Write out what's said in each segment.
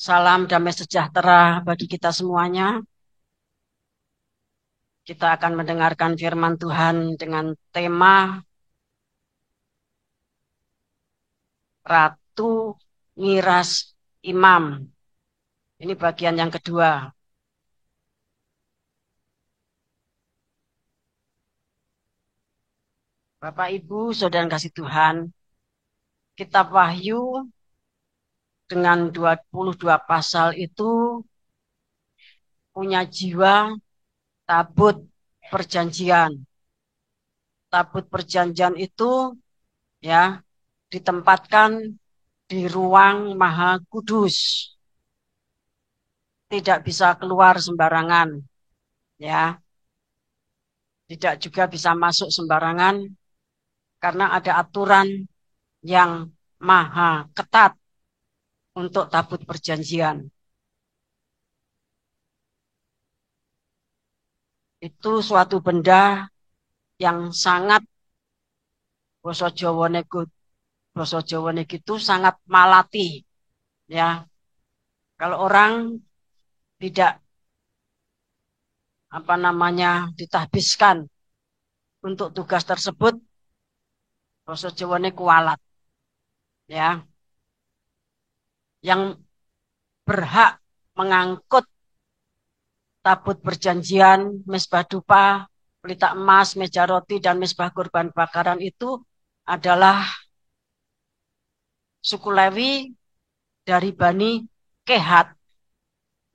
Salam damai sejahtera bagi kita semuanya. Kita akan mendengarkan firman Tuhan dengan tema Ratu Miras Imam. Ini bagian yang kedua. Bapak, Ibu, Saudara yang kasih Tuhan, Kitab Wahyu dengan 22 pasal itu punya jiwa tabut perjanjian. Tabut perjanjian itu ya ditempatkan di ruang Maha Kudus. Tidak bisa keluar sembarangan, ya. Tidak juga bisa masuk sembarangan karena ada aturan yang maha ketat untuk tabut perjanjian. Itu suatu benda yang sangat basa Jawane basa Jawane gitu sangat malati, ya. Kalau orang tidak ditahbiskan untuk tugas tersebut, basa Jawane kualat, ya. Yang berhak mengangkut tabut perjanjian, mezbah dupa, pelita emas, meja roti, dan mezbah kurban bakaran itu adalah suku Lewi dari Bani Kehat.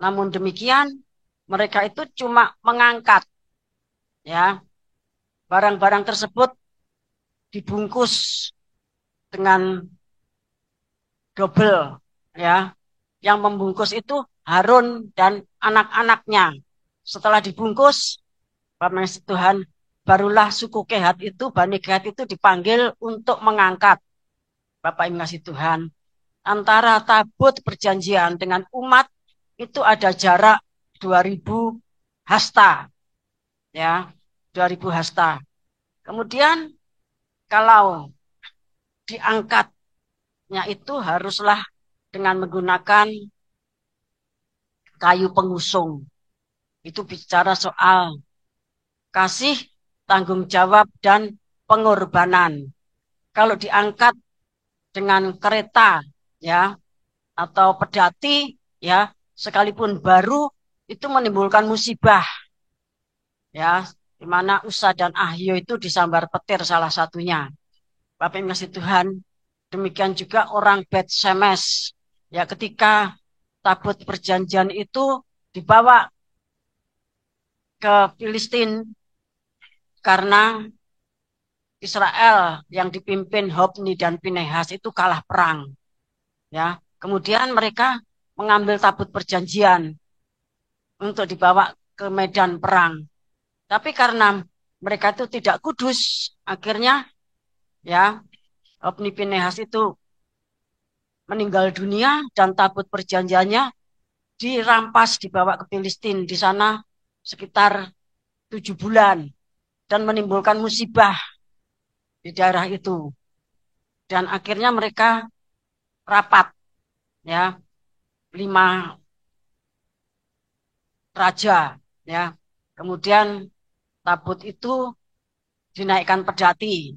Namun demikian, mereka itu cuma mengangkat, ya, barang-barang tersebut dibungkus dengan double, ya. Yang membungkus itu Harun dan anak-anaknya. Setelah dibungkus, Bapak Tuhan, barulah suku Kehat itu, Bani Kehat itu dipanggil untuk mengangkat. Bapak Ibu kasih Tuhan, antara tabut perjanjian dengan umat itu ada jarak 2000 hasta, ya, 2000 hasta. Kemudian kalau diangkatnya itu haruslah dengan menggunakan kayu pengusung. Itu bicara soal kasih, tanggung jawab, dan pengorbanan. Kalau diangkat dengan kereta, ya, atau pedati, ya, sekalipun baru, itu menimbulkan musibah, ya, di mana Usa dan Ahio itu disambar petir salah satunya. Bapak Ibu kasih Tuhan, demikian juga orang Bet Semes, ya, ketika tabut perjanjian itu dibawa ke Filistin karena Israel yang dipimpin Hofni dan Pinehas itu kalah perang, ya. Kemudian mereka mengambil tabut perjanjian untuk dibawa ke medan perang. Tapi karena mereka itu tidak kudus, akhirnya, ya, Hofni Pinehas itu meninggal dunia dan tabut perjanjiannya dirampas dibawa ke Filistin, di sana sekitar 7 bulan dan menimbulkan musibah di daerah itu. Dan akhirnya mereka rapat, ya, 5 raja, ya. Kemudian tabut itu dinaikkan pedati,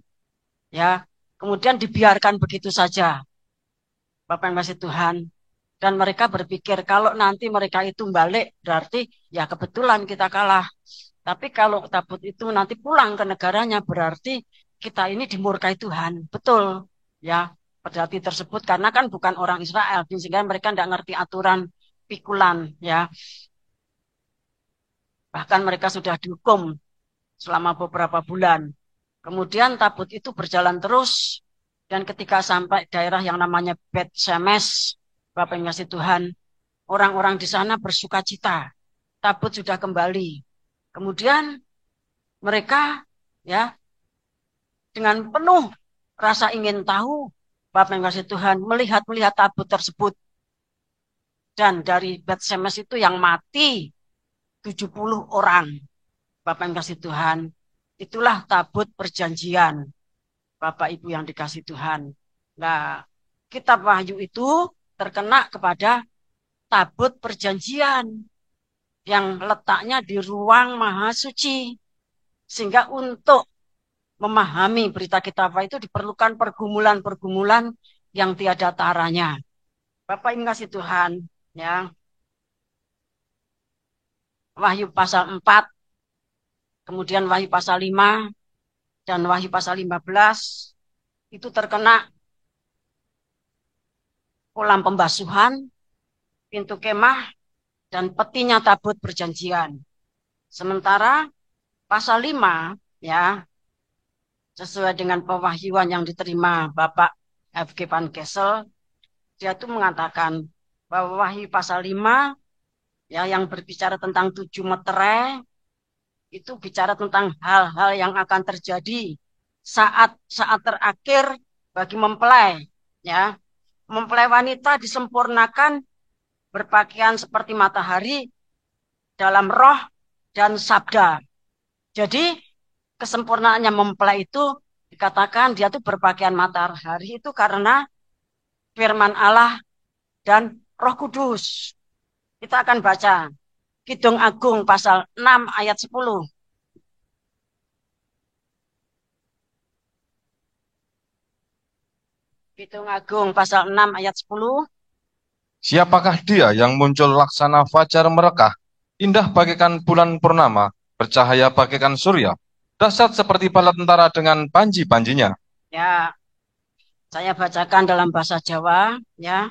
ya. Kemudian dibiarkan begitu saja, Bapak yang kasih Tuhan. Dan mereka berpikir kalau nanti mereka itu balik berarti ya kebetulan kita kalah. Tapi kalau tabut itu nanti pulang ke negaranya berarti kita ini dimurkai Tuhan. Betul, ya, pedati tersebut karena kan bukan orang Israel sehingga mereka tidak ngerti aturan pikulan, ya. Bahkan mereka sudah dihukum selama beberapa bulan. Kemudian tabut itu berjalan terus dan ketika sampai daerah yang namanya Bet Semes, Bapak yang kasih Tuhan, orang-orang di sana bersuka cita. Tabut sudah kembali. Kemudian mereka, ya, dengan penuh rasa ingin tahu, Bapak yang kasih Tuhan, melihat tabut tersebut. Dan dari Bet Semes itu yang mati 70 orang. Bapak yang kasih Tuhan, itulah tabut perjanjian. Bapak Ibu yang dikasih Tuhan. Nah, kitab Wahyu itu terkena kepada tabut perjanjian yang letaknya di ruang maha suci. Sehingga untuk memahami berita kitabah itu diperlukan pergumulan-pergumulan yang tiada taranya. Bapak Ibu kasih Tuhan, ya. Wahyu pasal 4, kemudian Wahyu pasal 5, dan Wahyu pasal 15 itu terkena kolam pembasuhan, pintu kemah, dan petinya tabut perjanjian. Sementara pasal 5, ya, sesuai dengan pewahyuan yang diterima Bapak F.G. Van Kessel, dia itu mengatakan bahwa Wahyu pasal 5, ya, yang berbicara tentang 7 meterai, itu bicara tentang hal-hal yang akan terjadi saat-saat terakhir bagi mempelai, ya. Mempelai wanita disempurnakan berpakaian seperti matahari dalam roh dan sabda. Jadi kesempurnaannya mempelai itu dikatakan dia tuh berpakaian matahari itu karena firman Allah dan Roh Kudus. Kita akan baca Kidung Agung pasal 6 ayat 10. Kidung Agung pasal 6 ayat 10. Siapakah dia yang muncul laksana fajar merekah, indah bagaikan bulan purnama, bercahaya bagaikan surya, dahsyat seperti bala tentara dengan panji-panjinya. Ya, saya bacakan dalam bahasa Jawa, ya.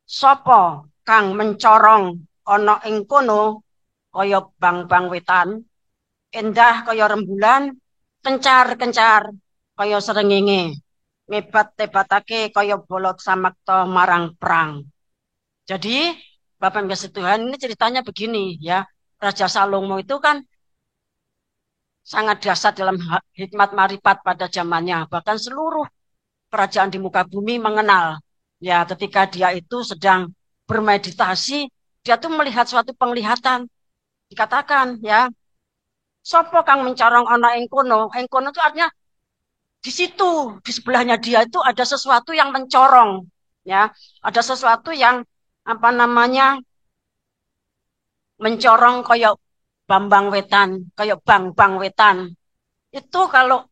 Sopo kang mencorong ana ing kono kaya bang-bang wetan, endah kaya rembulan, kencar-kencar kaya srengenge, ngebat-tebatake kaya bolot samakta marang perang. Jadi, Bapak Ibu Tuhan, ini ceritanya begini, ya. Raja Salomo itu kan sangat dahsyat dalam hikmat marifat pada zamannya. Bahkan seluruh kerajaan di muka bumi mengenal. Ya, ketika dia itu sedang bermeditasi, dia tuh melihat suatu penglihatan. Dikatakan, ya, sopo kang mencorong ana ing kono. Ing kono itu artinya di situ, di sebelahnya dia itu ada sesuatu yang mencorong. Ya, ada sesuatu yang apa namanya mencorong kayak Bambang Wetan, kayak Bang Wetan. Itu kalau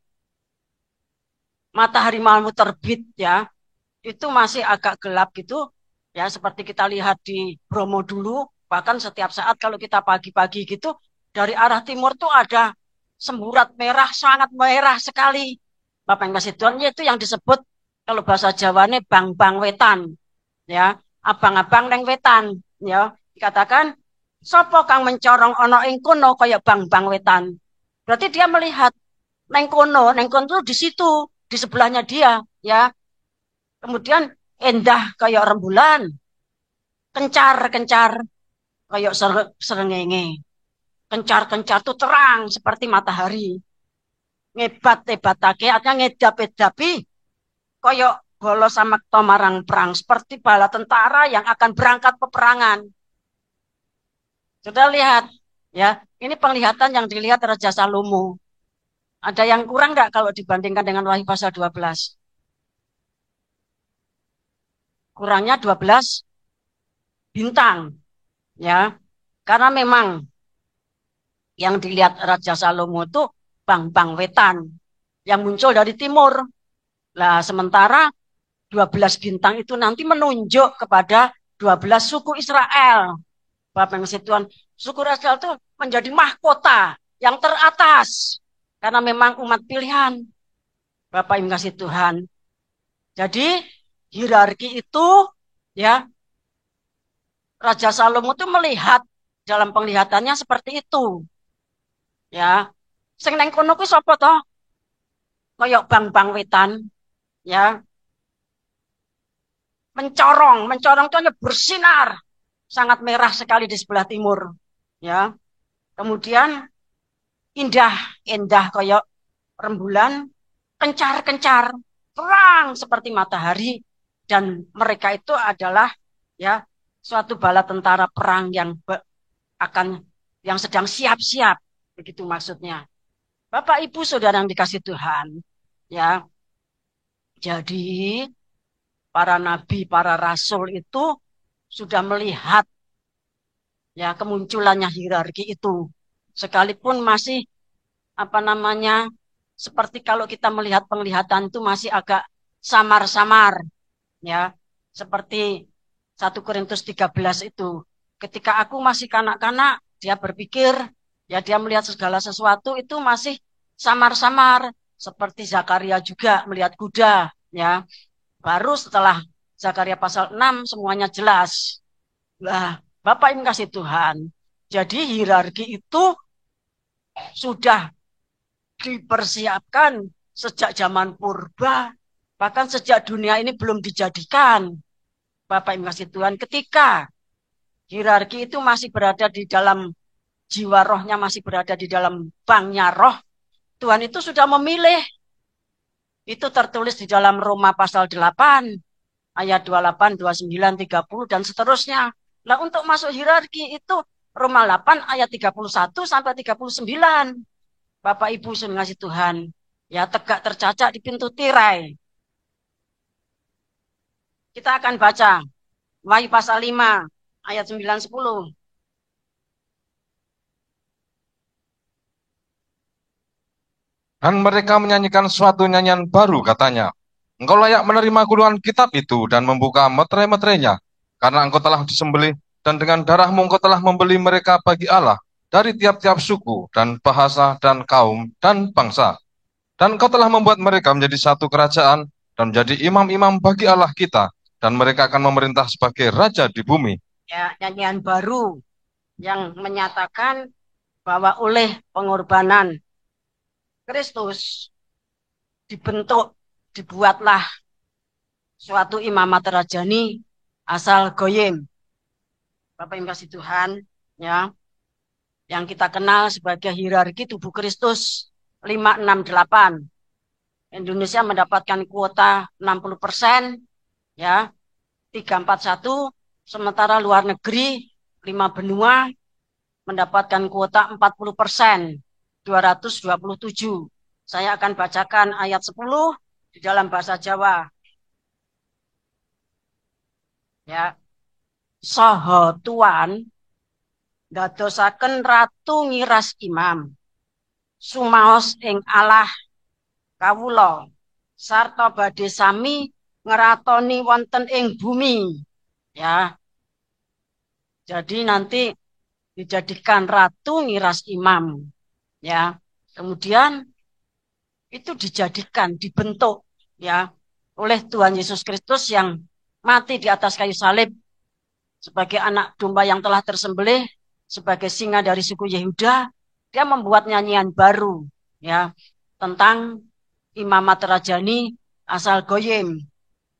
matahari mau terbit, ya, itu masih agak gelap gitu, ya, seperti kita lihat di Bromo dulu. Bahkan setiap saat kalau kita pagi-pagi gitu, dari arah timur tuh ada semburat merah, sangat merah sekali. Bapak yang kasih Tuhan, itu yang disebut kalau bahasa Jawanya Bang Wetan, ya, abang-abang neng wetan, ya, dikatakan sopo kang mencorong ono ing kono kaya Bang Wetan. Berarti dia melihat neng kono tuh di situ, di sebelahnya dia, ya. Kemudian endah kayak rembulan, kencar-kencar kayak serengenge. Kencar-kencar tuh terang seperti matahari. Ngebat-ebatake artinya ngedap-edapi kayak bolos sama tomarang perang seperti bala tentara yang akan berangkat peperangan. Sudah lihat, ya. Ini penglihatan yang dilihat Raja Salomo. Ada yang kurang nggak kalau dibandingkan dengan Wahyu pasal 12? Kurangnya 12 bintang, ya. Karena memang yang dilihat Raja Salomo itu bang wetan yang muncul dari timur. Nah, sementara 12 bintang itu nanti menunjuk kepada 12 suku Israel. Bapak yang Tuhan, suku Israel itu menjadi mahkota yang teratas. Karena memang umat pilihan. Bapak yang kasih Tuhan. Jadi hierarki itu, ya, Raja Salomo itu melihat dalam penglihatannya seperti itu. Ya, sing neng kono kuwi sapa to? Koyok bang wetan, ya, mencorong itu bersinar, sangat merah sekali di sebelah timur, ya. Kemudian indah, indah koyok rembulan, kencar-kencar, terang seperti matahari, dan mereka itu adalah, ya, suatu bala tentara perang yang akan yang sedang siap-siap, begitu maksudnya. Bapak Ibu Saudara yang dikasih Tuhan, ya. Jadi para nabi, para rasul itu sudah melihat ya kemunculannya hierarki itu. Sekalipun masih apa namanya seperti kalau kita melihat penglihatan itu masih agak samar-samar ya. Seperti 1 Korintus 13 itu. Ketika aku masih kanak-kanak, dia berpikir ya dia melihat segala sesuatu itu masih samar-samar. Seperti Zakaria juga melihat kuda ya. Baru setelah Zakaria pasal 6 semuanya jelas. Lah, Bapak Ibu kasih Tuhan. Jadi hierarki itu sudah dipersiapkan sejak zaman purba. Bahkan sejak dunia ini belum dijadikan. Bapak Ibu kasih Tuhan, ketika hierarki itu masih berada di dalam jiwa rohnya, masih berada di dalam banknya roh, Tuhan itu sudah memilih. Itu tertulis di dalam Roma pasal 8, ayat 28, 29, 30, dan seterusnya. Nah, untuk masuk hierarki itu Roma 8 ayat 31 sampai 39. Bapak Ibu sudah ngasih Tuhan. Ya, tegak tercacak di pintu tirai. Kita akan baca Wahyu pasal 5 ayat 9 10. Dan mereka menyanyikan suatu nyanyian baru, katanya. Engkau layak menerima gunungan kitab itu dan membuka meterai-meterainya, karena engkau telah disembelih, dan dengan darahmu engkau telah membeli mereka bagi Allah dari tiap-tiap suku dan bahasa dan kaum dan bangsa. Dan engkau telah membuat mereka menjadi satu kerajaan dan menjadi imam-imam bagi Allah kita, dan mereka akan memerintah sebagai raja di bumi. Ya, nyanyian baru yang menyatakan bahwa oleh pengorbanan Kristus dibentuk, dibuatlah suatu imamat rajani asal goyim. Bapak yang kasih Tuhan, ya, yang kita kenal sebagai hierarki tubuh Kristus 568. Indonesia mendapatkan kuota 60%, ya, 341, sementara luar negeri 5 benua mendapatkan kuota 40%, 227. Saya akan bacakan ayat 10 di dalam bahasa Jawa. Ya, saha tuan dadosaken ratu ngiras imam. Sumaos ing Allah kawula sarta badhe sami ngeratoni wonten ing bumi. Ya. Jadi nanti dijadikan ratu ngiras imam. Ya. Kemudian itu dijadikan, dibentuk ya oleh Tuhan Yesus Kristus yang mati di atas kayu salib sebagai anak domba yang telah tersembelih, sebagai singa dari suku Yehuda. Dia membuat nyanyian baru ya tentang imamat rajani asal goyim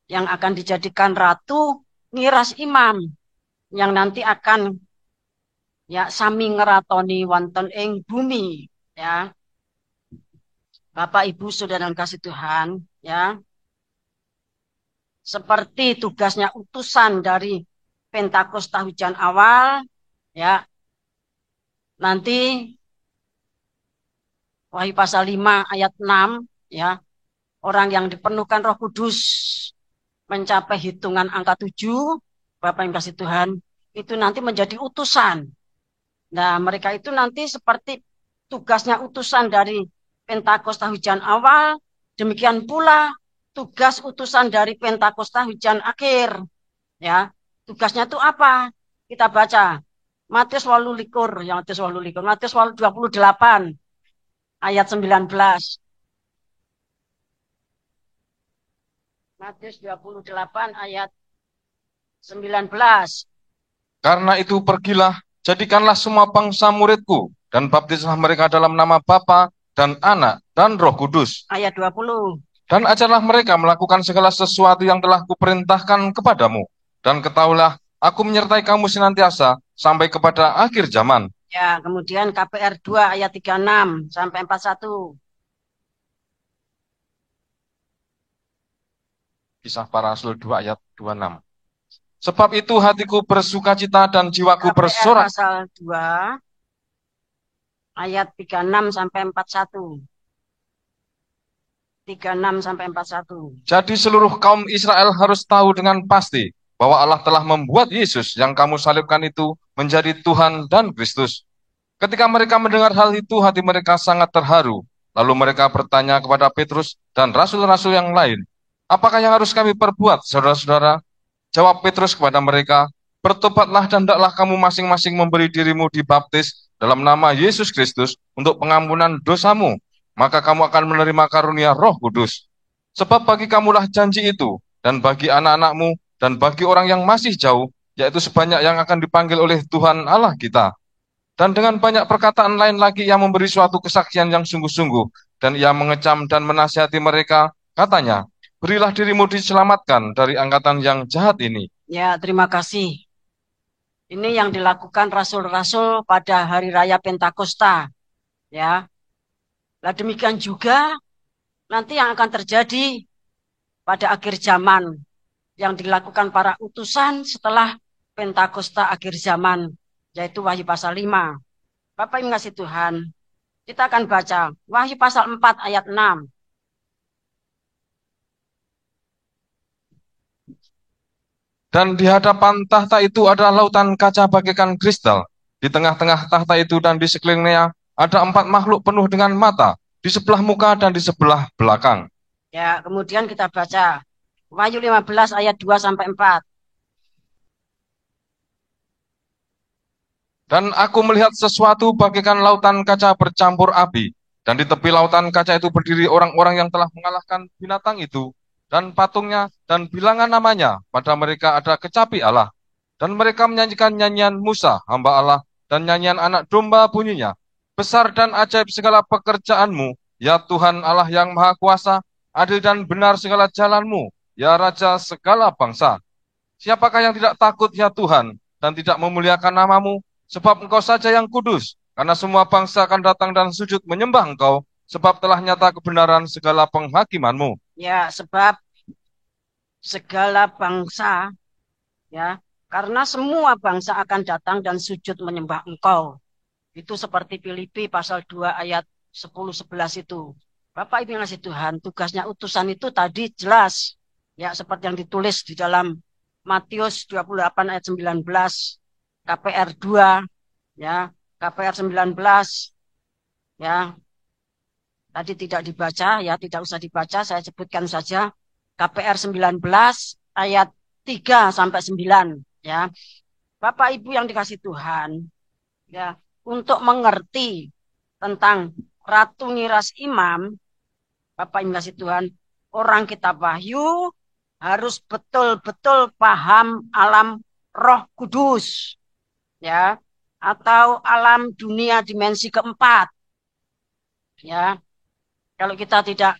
yang akan dijadikan ratu ngiras imam yang nanti akan ya sami ngeratoni wonten ing bumi ya. Bapak Ibu Saudara dan kasih Tuhan ya, seperti tugasnya utusan dari Pentakosta hujan awal ya, nanti Wahyu pasal 5 ayat 6 ya, orang yang dipenuhkan Roh Kudus mencapai hitungan angka 7, Bapak yang kasih Tuhan, itu nanti menjadi utusan. Nah, mereka itu nanti seperti tugasnya utusan dari Pentakosta hujan awal, demikian pula tugas utusan dari Pentakosta hujan akhir. Ya, tugasnya itu apa? Kita baca Matius 8, yang Matius 8, Matius 28 ayat 19. Matius 28 ayat 19. Karena itu pergilah, jadikanlah semua bangsa muridku, dan baptislah mereka dalam nama Bapa dan Anak dan Roh Kudus. Ayat 20. Dan ajarlah mereka melakukan segala sesuatu yang telah kuperintahkan kepadamu. Dan ketahuilah, aku menyertai kamu senantiasa sampai kepada akhir zaman. Ya, kemudian KPR 2 ayat 36 sampai 41. Kisah Para Rasul 2 ayat 26. Sebab itu hatiku bersukacita dan jiwaku KPR bersorak. pasal 2 ayat 36 sampai 41. 36 sampai 41. Jadi seluruh kaum Israel harus tahu dengan pasti bahwa Allah telah membuat Yesus yang kamu salibkan itu menjadi Tuhan dan Kristus. Ketika mereka mendengar hal itu, hati mereka sangat terharu. Lalu mereka bertanya kepada Petrus dan rasul-rasul yang lain, "Apakah yang harus kami perbuat, saudara-saudara?" Jawab Petrus kepada mereka, "Bertobatlah dan hendaklah kamu masing-masing memberi dirimu dibaptis dalam nama Yesus Kristus untuk pengampunan dosamu. Maka kamu akan menerima karunia Roh Kudus. Sebab bagi kamulah janji itu, dan bagi anak-anakmu, dan bagi orang yang masih jauh, yaitu sebanyak yang akan dipanggil oleh Tuhan Allah kita." Dan dengan banyak perkataan lain lagi ia memberi suatu kesaksian yang sungguh-sungguh. Dan ia mengecam dan menasihati mereka, katanya, "Berilah dirimu diselamatkan dari angkatan yang jahat ini." Ya, terima kasih. Ini yang dilakukan rasul-rasul pada hari raya Pentakosta. Ya, nah demikian juga nanti yang akan terjadi pada akhir zaman yang dilakukan para utusan setelah Pentakosta akhir zaman, yaitu Wahyu pasal 5. Bapak Ibu kasih Tuhan, kita akan baca Wahyu pasal 4 ayat 6. Dan di hadapan tahta itu ada lautan kaca bagaikan kristal. Di tengah-tengah tahta itu dan di sekelilingnya ada 4 makhluk penuh dengan mata, di sebelah muka dan di sebelah belakang. Ya, kemudian kita baca Wahyu 15 ayat 2 sampai 4. Dan aku melihat sesuatu bagaikan lautan kaca bercampur api. Dan di tepi lautan kaca itu berdiri orang-orang yang telah mengalahkan binatang itu, dan patungnya, dan bilangan namanya. Pada mereka ada kecapi Allah. Dan mereka menyanyikan nyanyian Musa, hamba Allah, dan nyanyian anak domba bunyinya. Besar dan ajaib segala pekerjaanmu, ya Tuhan Allah yang Maha Kuasa, adil dan benar segala jalanmu, ya Raja segala bangsa. Siapakah yang tidak takut, ya Tuhan, dan tidak memuliakan namamu? Sebab Engkau saja yang kudus, karena semua bangsa akan datang dan sujud menyembah Engkau, sebab telah nyata kebenaran segala penghakimanmu. Ya, sebab segala bangsa, ya, karena semua bangsa akan datang dan sujud menyembah Engkau. Itu seperti Filipi pasal 2 ayat 10-11 itu. Bapak Ibu yang kasih Tuhan, tugasnya utusan itu tadi jelas. Ya, seperti yang ditulis di dalam Matius 28 ayat 19, KPR 2, ya, KPR 19, ya, tadi tidak dibaca, ya, tidak usah dibaca, saya sebutkan saja. KPR 19 ayat 3 sampai 9, ya. Bapak Ibu yang dikasih Tuhan, ya, untuk mengerti tentang Ratu Niras Imam, Bapak Ibu kasih Tuhan, orang kitab Wahyu harus betul-betul paham alam Roh Kudus, ya, atau alam dunia dimensi keempat, ya. Kalau kita tidak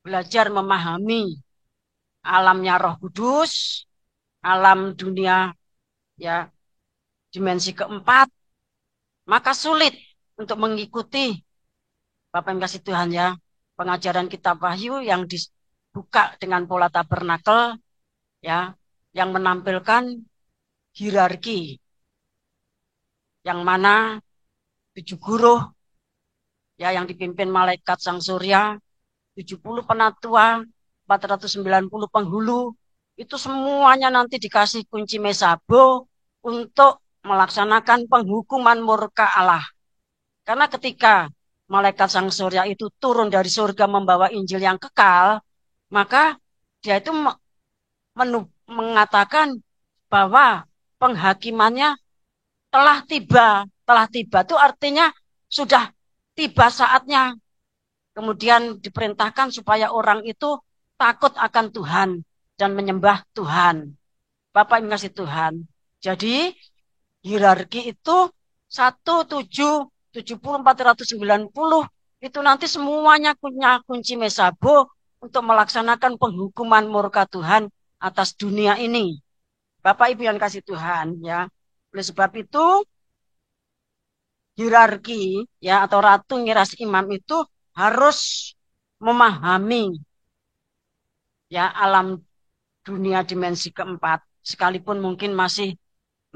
belajar memahami alamnya Roh Kudus, alam dunia, ya, dimensi keempat, maka sulit untuk mengikuti Bapak yang kasih Tuhan, ya, pengajaran kitab Wahyu yang dibuka dengan pola tabernakel, ya, yang menampilkan hierarki, yang mana 7 guru, ya, yang dipimpin malaikat sang surya, 70 penatua, 490 penghulu, itu semuanya nanti dikasih kunci mesabo untuk melaksanakan penghukuman murka Allah. Karena ketika malaikat sang surya itu turun dari surga membawa Injil yang kekal, maka dia itu mengatakan bahwa penghakimannya telah tiba. Telah tiba itu artinya sudah tiba saatnya. Kemudian diperintahkan supaya orang itu takut akan Tuhan dan menyembah Tuhan. Bapak yang kasih Tuhan. Jadi hierarki itu 1, 7, 70, 490 itu nanti semuanya punya kunci mesabo untuk melaksanakan penghukuman murka Tuhan atas dunia ini. Bapak Ibu yang kasih Tuhan, ya. Oleh sebab itu hierarki, ya, atau Ratu Niras Imam itu harus memahami, ya, alam dunia dimensi keempat, sekalipun mungkin masih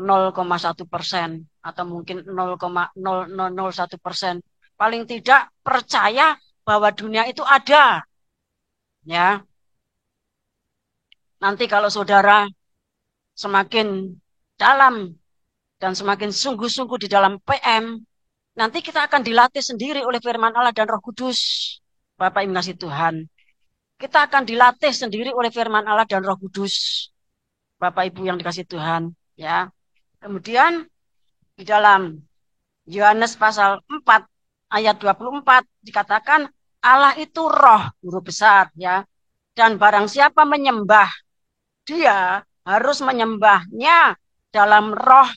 0,1% atau mungkin 0,0001%. Paling tidak percaya bahwa dunia itu ada. Ya, nanti kalau saudara semakin dalam dan semakin sungguh-sungguh di dalam PM, nanti kita akan dilatih sendiri oleh firman Allah dan Roh Kudus. Bapak Ibu kasih Tuhan. Kita akan dilatih sendiri oleh firman Allah dan Roh Kudus. Bapak Ibu yang dikasih Tuhan, ya. Kemudian di dalam Yohanes pasal 4 ayat 24 dikatakan Allah itu roh, guru besar, ya. Dan barang siapa menyembah dia harus menyembahnya dalam roh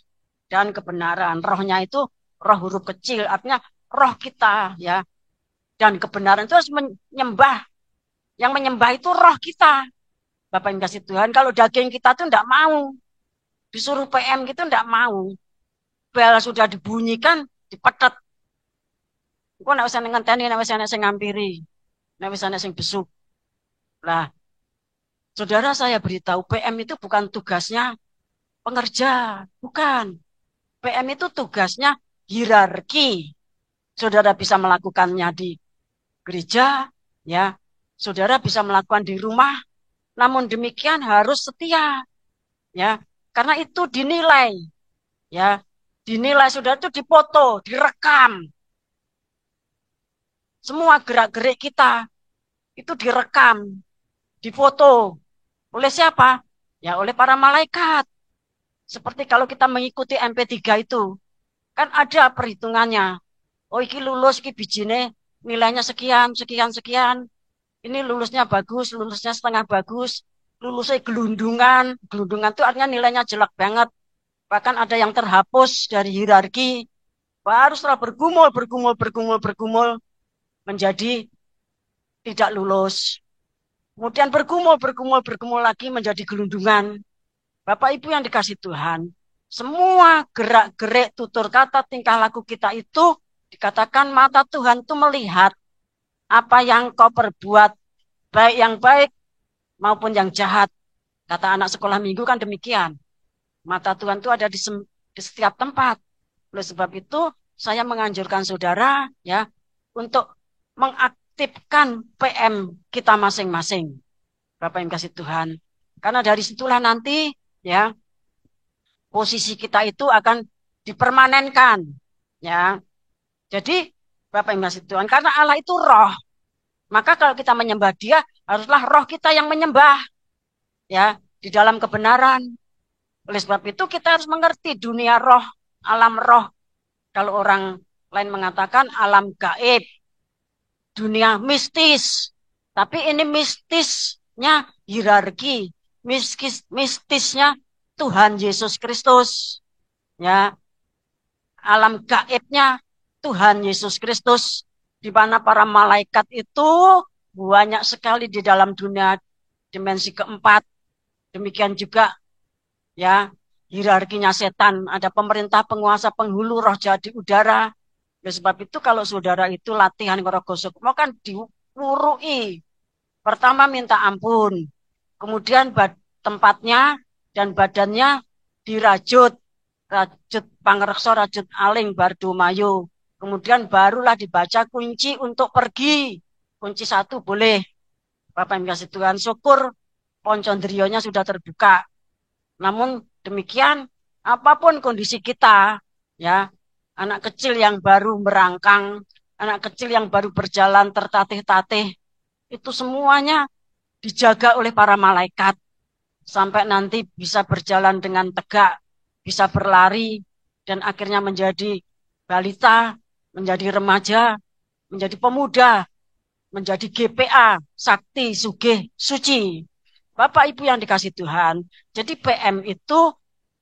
dan kebenaran. Rohnya itu roh huruf kecil, artinya roh kita, ya. Dan kebenaran itu harus menyembah. Yang menyembah itu roh kita. Bapak yang kasih Tuhan, kalau daging kita tuh enggak mau. Disuruh PM gitu enggak mau. Bel sudah dibunyikan, dipetet. Kok enggak usah ngenteni, enggak usah sing ngampiri. Enggak usah sing besuk. Lah, saudara saya beritahu PM itu bukan tugasnya pengerja, bukan. PM itu tugasnya hierarki. Saudara bisa melakukannya di gereja, ya. Saudara bisa melakukan di rumah, namun demikian harus setia, ya. Karena itu dinilai, ya. Dinilai saudara itu dipoto, direkam. Semua gerak-gerik kita itu direkam, difoto. Oleh siapa? Ya oleh para malaikat. Seperti kalau kita mengikuti MP3 itu, kan ada perhitungannya. Oh, iki lulus, iki bijine nilainya sekian, sekian, sekian. Ini lulusnya bagus, lulusnya setengah bagus, lulusnya gelundungan. Gelundungan itu artinya nilainya jelek banget. Bahkan ada yang terhapus dari hierarki. Baru setelah bergumul, bergumul, bergumul, bergumul, menjadi tidak lulus. Kemudian bergumul, bergumul, bergumul lagi menjadi gelundungan. Bapak Ibu yang dikasih Tuhan, semua gerak-gerik, tutur kata, tingkah laku kita itu dikatakan mata Tuhan itu melihat apa yang kau perbuat, baik yang baik maupun yang jahat. Kata anak sekolah minggu kan demikian. Mata Tuhan itu ada di setiap tempat. Oleh sebab itu, saya menganjurkan saudara ya untuk mengaktifkan PM kita masing-masing. Bapak yang kasih Tuhan. Karena dari situlah nanti ya posisi kita itu akan dipermanenkan. Ya. Jadi Bapak yang kasih Tuhan, karena Allah itu roh. Maka kalau kita menyembah Dia, haruslah roh kita yang menyembah. Ya, di dalam kebenaran. Oleh sebab itu kita harus mengerti dunia roh, alam roh. Kalau orang lain mengatakan alam gaib, dunia mistis. Tapi ini mistisnya hierarki, mistisnya Tuhan Yesus Kristus. Ya, alam gaibnya Tuhan Yesus Kristus, di mana para malaikat itu banyak sekali di dalam dunia dimensi keempat. Demikian juga ya hierarkinya setan, ada pemerintah, penguasa, penghulu, roh jahat di udara. Oleh sebab itu kalau saudara itu latihan roh gosok mau kan diurui. Pertama minta ampun, kemudian tempatnya dan badannya dirajut, rajut pangreksa, rajut aling, bardumayo. Kemudian barulah dibaca kunci untuk pergi. Kunci 1 boleh. Bapak yang kasih Tuhan, syukur poncondrionya sudah terbuka. Namun demikian, apapun kondisi kita, ya, anak kecil yang baru merangkang, anak kecil yang baru berjalan tertatih-tatih, itu semuanya dijaga oleh para malaikat. Sampai nanti bisa berjalan dengan tegak, bisa berlari, dan akhirnya menjadi balita, menjadi remaja, menjadi pemuda, menjadi GPA, sakti, sugih, suci. Bapak Ibu yang dikasih Tuhan, jadi PM itu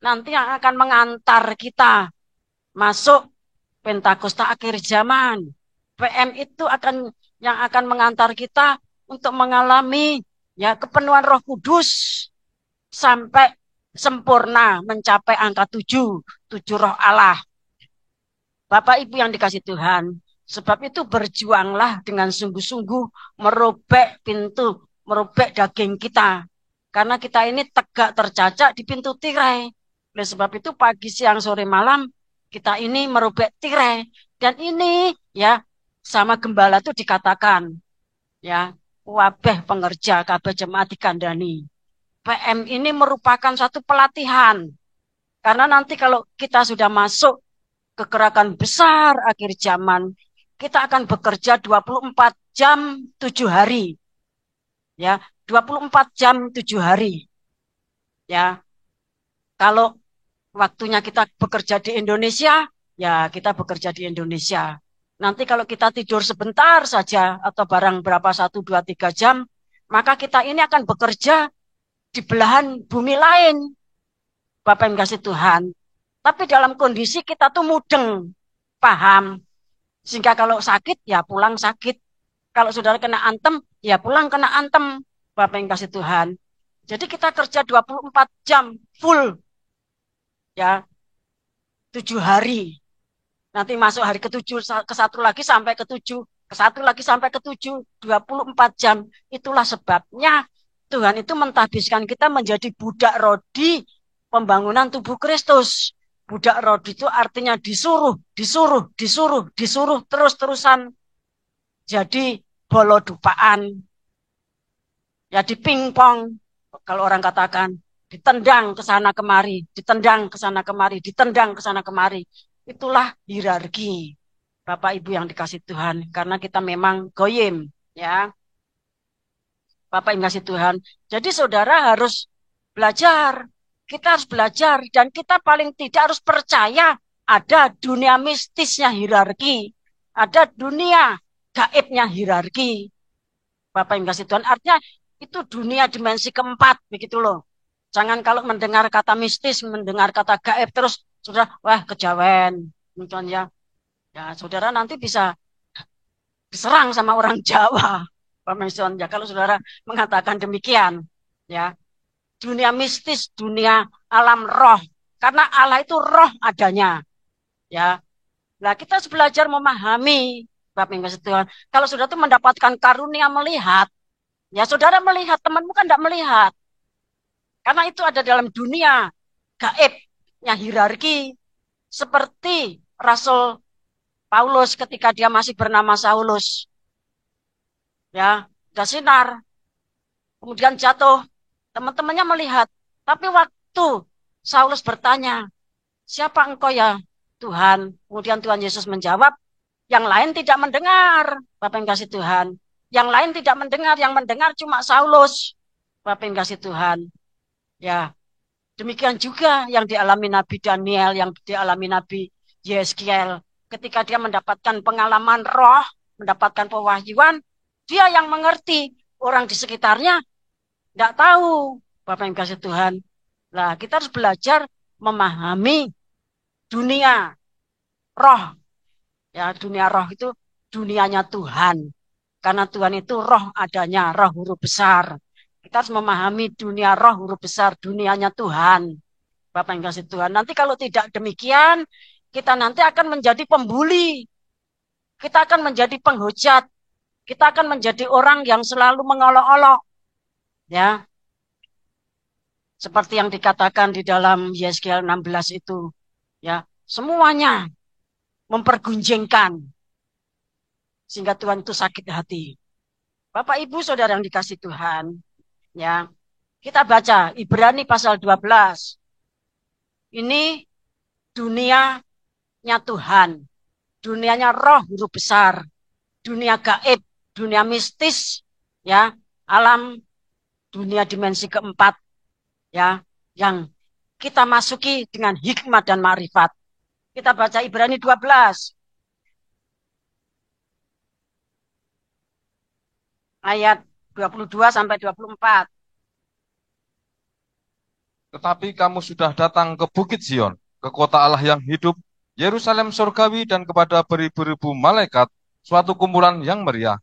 nanti yang akan mengantar kita masuk Pentakosta akhir zaman. PM itu yang akan mengantar kita untuk mengalami ya kepenuhan Roh Kudus sampai sempurna mencapai angka 7, 7 roh Allah. Bapak Ibu yang dikasih Tuhan, sebab itu berjuanglah dengan sungguh-sungguh merobek pintu, merobek daging kita. Karena kita ini tegak tercacak di pintu tirai. Oleh sebab itu pagi, siang, sore, malam kita ini merobek tirai. Dan ini ya sama gembala itu dikatakan ya wabeh pengerja kabeh jemaat dikandani. PM ini merupakan satu pelatihan. Karena nanti kalau kita sudah masuk ke gerakan besar akhir zaman, kita akan bekerja 24 jam 7 hari. Ya, 24 jam 7 hari. Ya, kalau waktunya kita bekerja di Indonesia, ya kita bekerja di Indonesia. Nanti kalau kita tidur sebentar saja atau barang berapa 1, 2, 3 jam, maka kita ini akan bekerja di belahan bumi lain, Bapak yang kasih Tuhan. Tapi dalam kondisi kita tuh mudeng, paham. Sehingga kalau sakit, ya pulang sakit. Kalau saudara kena antem, ya pulang kena antem, Bapak yang kasih Tuhan. Jadi kita kerja 24 jam full, ya 7 hari. Nanti masuk hari ke-7, ke satu lagi sampai ke-7, ke satu lagi sampai ke-7, 24 jam. Itulah sebabnya Tuhan itu mentahbiskan kita menjadi budak rodi pembangunan tubuh Kristus. Budak rodi itu artinya disuruh, disuruh, disuruh, disuruh terus-terusan. Jadi bolo dupaan, ya di pingpong. Kalau orang katakan, ditendang ke sana kemari, ditendang ke sana kemari, ditendang ke sana kemari. Itulah hierarki Bapak Ibu yang dikasih Tuhan. Karena kita memang goyim, ya. Bapak yang kasih Tuhan. Jadi saudara harus belajar. Kita harus belajar. Dan kita paling tidak harus percaya ada dunia mistisnya hierarki. Ada dunia gaibnya hierarki. Bapak yang kasih Tuhan. Artinya itu dunia dimensi keempat. Begitu loh. Jangan kalau mendengar kata mistis, mendengar kata gaib terus sudah wah kejawen. Misalnya ya saudara nanti bisa diserang sama orang Jawa. Pak Mason, ya kalau saudara mengatakan demikian, ya dunia mistis, dunia alam roh, karena Allah itu roh adanya, ya. Nah kita harus belajar memahami, Bapak yang kasih Tuhan. Kalau saudara itu mendapatkan karunia melihat, ya saudara melihat, temanmu kan tidak melihat, karena itu ada dalam dunia gaibnya hierarki, seperti Rasul Paulus ketika dia masih bernama Saulus, ya, udah sinar, kemudian jatuh, teman-temannya melihat. Tapi waktu Saulus bertanya, siapa engkau ya Tuhan? Kemudian Tuhan Yesus menjawab, yang lain tidak mendengar, Bapak yang kasih Tuhan. Yang lain tidak mendengar, yang mendengar cuma Saulus, Bapak yang kasih Tuhan. Ya, demikian juga yang dialami Nabi Daniel, yang dialami Nabi Yeskiel. Ketika dia mendapatkan pengalaman roh, mendapatkan pewahyuan, dia yang mengerti. Orang di sekitarnya tidak tahu, Bapak yang kasih Tuhan. Nah, kita harus belajar memahami dunia roh. Ya, dunia roh itu dunianya Tuhan. Karena Tuhan itu roh adanya, roh huruf besar. Kita harus memahami dunia roh huruf besar, dunianya Tuhan. Bapak yang kasih Tuhan. Nanti kalau tidak demikian, kita nanti akan menjadi pembuli. Kita akan menjadi penghujat. Kita akan menjadi orang yang selalu mengolok-olok. Ya, seperti yang dikatakan di dalam Yeskiel 16 itu, ya, semuanya mempergunjingkan sehingga Tuhan itu sakit hati. Bapak Ibu Saudara yang dikasih Tuhan, ya. Kita baca Ibrani pasal 12. Ini dunianya Tuhan, dunianya roh huruf besar, dunia gaib, dunia mistis, ya, alam dunia dimensi keempat, ya, yang kita masuki dengan hikmat dan ma'rifat. Kita baca Ibrani 12 ayat 22 sampai 24. Tetapi kamu sudah datang ke Bukit Zion, ke kota Allah yang hidup, Yerusalem surgawi, dan kepada beribu-ribu malaikat, suatu kumpulan yang meriah,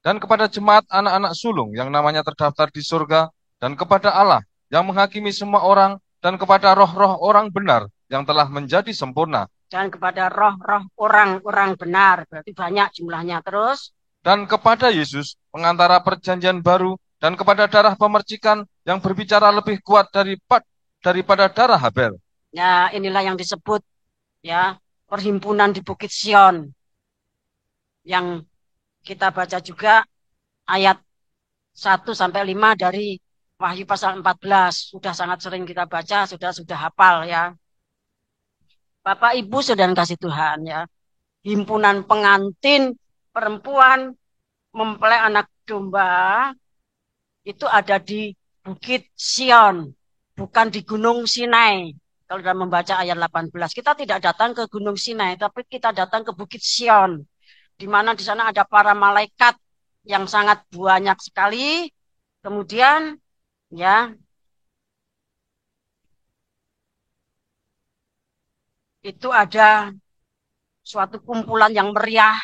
dan kepada jemaat anak-anak sulung yang namanya terdaftar di surga, dan kepada Allah yang menghakimi semua orang, dan kepada roh-roh orang benar yang telah menjadi sempurna, Dan kepada roh-roh orang-orang benar, berarti banyak jumlahnya terus. dan kepada Yesus, pengantara perjanjian baru, dan kepada darah pemercikan yang berbicara lebih kuat daripada darah Habel. Ya, inilah yang disebut, ya, perhimpunan di Bukit Sion. Yang kita baca juga ayat 1 sampai 5 dari Wahyu pasal 14 sudah sangat sering kita baca, sudah hafal ya. Bapak Ibu saudara kasih Tuhan ya. Himpunan pengantin perempuan mempelai anak domba itu ada di Bukit Sion, bukan di Gunung Sinai. Kalau dalam membaca ayat 18, kita tidak datang ke Gunung Sinai, tapi kita datang ke Bukit Sion, di mana di sana ada para malaikat yang sangat banyak sekali. Kemudian, ya, itu ada suatu kumpulan yang meriah,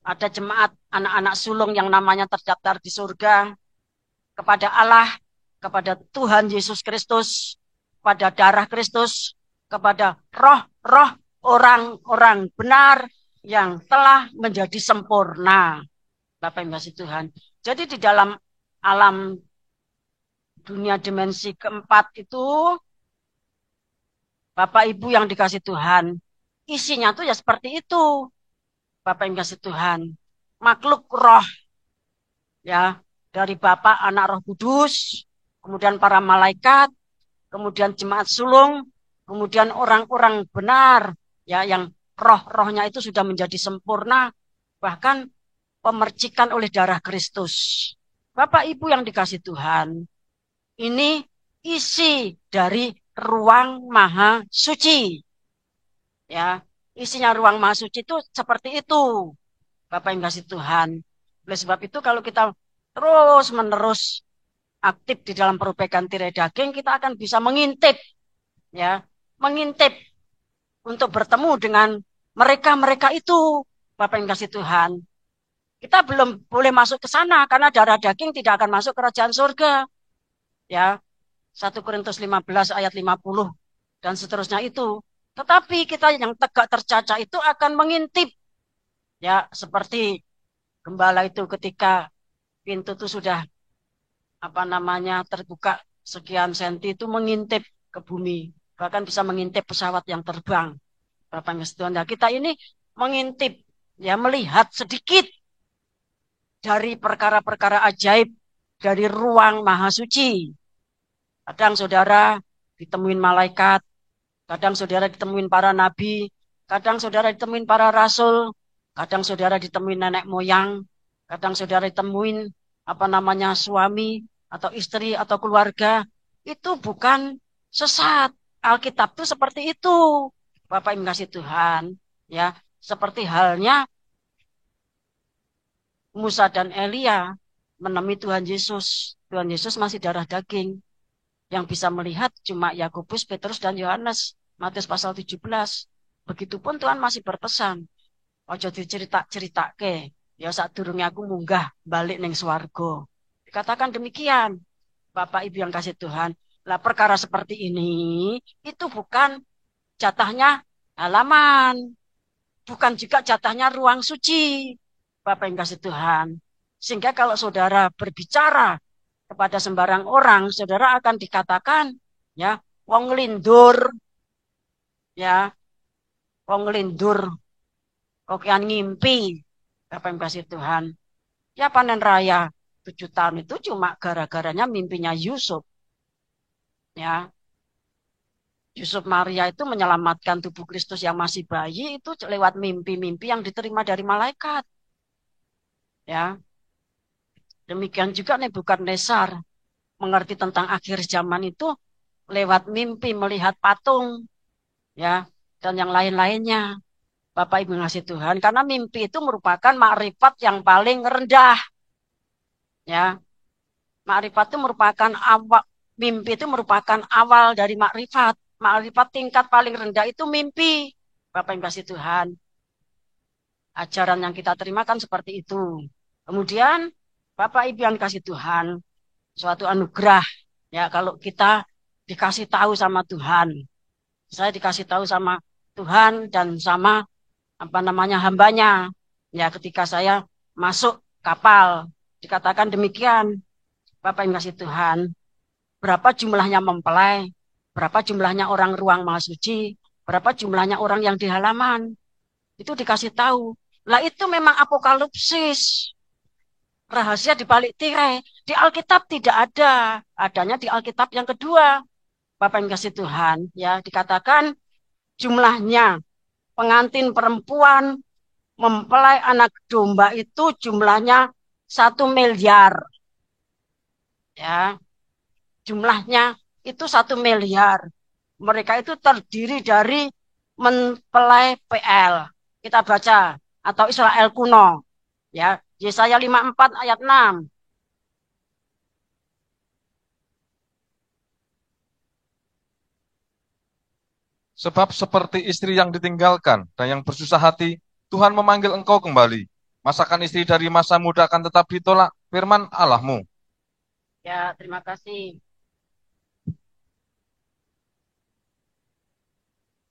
ada jemaat anak-anak sulung yang namanya terdaftar di surga, kepada Allah, kepada Tuhan Yesus Kristus, pada darah Kristus, kepada roh-roh orang-orang benar yang telah menjadi sempurna. Bapak Ibu kasih Tuhan. Jadi di dalam alam dunia dimensi keempat itu, Bapak Ibu yang dikasih Tuhan, isinya tuh ya seperti itu. Bapak Ibu kasih Tuhan. Makhluk roh, ya, dari Bapa, Anak, Roh Kudus, kemudian para malaikat, kemudian jemaat sulung, kemudian orang-orang benar, ya, yang roh-rohnya itu sudah menjadi sempurna, bahkan pemercikan oleh darah Kristus. Bapak Ibu yang dikasih Tuhan, ini isi dari ruang maha suci. Ya, isinya ruang maha suci itu seperti itu. Bapak yang kasih Tuhan. Oleh sebab itu kalau kita terus-menerus aktif di dalam perbaikan tirai daging, kita akan bisa mengintip, ya, mengintip untuk bertemu dengan mereka-mereka itu. Bapak yang kasih Tuhan. Kita belum boleh masuk ke sana karena darah daging tidak akan masuk kerajaan surga. Ya, 1 Korintus 15 ayat 50 dan seterusnya itu. Tetapi kita yang tegak tercaca itu akan mengintip. Ya, seperti gembala itu ketika pintu itu sudah terbuka sekian senti itu mengintip ke bumi. Bahkan bisa mengintip pesawat yang terbang. Bapak Tuhan. Nah, kita ini mengintip, ya, melihat sedikit dari perkara-perkara ajaib dari ruang maha suci. Kadang saudara ditemuin malaikat, kadang saudara ditemuin para nabi, kadang saudara ditemuin para rasul, kadang saudara ditemuin nenek moyang, kadang saudara ditemuin suami atau istri atau keluarga. Itu bukan sesat. Alkitab itu seperti itu. Bapak Ibu kasih Tuhan, ya, seperti halnya Musa dan Elia menemui Tuhan Yesus. Tuhan Yesus masih darah daging. Yang bisa melihat cuma Yakobus, Petrus, dan Yohanes. Matius pasal 17. Begitupun Tuhan masih berpesan. Ojo dicerita-cerita ke. Ya saat durungnya aku munggah balik neng swarga. Dikatakan demikian. Bapak Ibu yang kasih Tuhan. Lah perkara seperti ini itu bukan jatahnya halaman. Bukan juga jatahnya ruang suci. Bapak yang kasih Tuhan. Sehingga kalau saudara berbicara kepada sembarang orang, saudara akan dikatakan, ya, wong lindur, ya, wong lindur, kokian ngimpi, Bapak yang kasih Tuhan. Ya panen raya 7 tahun itu cuma gara-garanya mimpinya Yusuf, ya. Yusuf Maria itu menyelamatkan tubuh Kristus yang masih bayi itu lewat mimpi-mimpi yang diterima dari malaikat, ya. Demikian juga Nebukadnezar mengerti tentang akhir zaman itu lewat mimpi melihat patung, ya, dan yang lain-lainnya. Bapak Ibu ngasih Tuhan, karena mimpi itu merupakan makrifat yang paling rendah, ya. Makrifat itu merupakan awal, mimpi itu merupakan awal dari makrifat. Makrifat tingkat paling rendah itu mimpi. Bapak Ibu kasih Tuhan, ajaran yang kita terima kan seperti itu. Kemudian Bapak Ibu yang kasih Tuhan, suatu anugerah, ya, kalau kita dikasih tahu sama Tuhan. Saya dikasih tahu sama Tuhan dan sama hambanya. Ya, ketika saya masuk kapal, dikatakan demikian. Bapak yang kasih Tuhan, berapa jumlahnya mempelai, berapa jumlahnya orang ruang maha suci, berapa jumlahnya orang yang di halaman. Itu dikasih tahu. Lah itu memang apokalipsis. rahasia di balik tirai. Di Alkitab tidak ada, adanya di Alkitab yang kedua. Bapak yang kasih Tuhan, ya dikatakan jumlahnya pengantin perempuan mempelai anak domba itu jumlahnya 1 miliar, ya jumlahnya itu 1 miliar. Mereka itu terdiri dari mempelai PL. Kita baca atau Israel kuno, ya Yesaya 54 ayat 6. Sebab seperti istri yang ditinggalkan dan yang bersusah hati, Tuhan memanggil engkau kembali. Masakan istri dari masa muda akan tetap ditolak, firman Allahmu. Ya, terima kasih.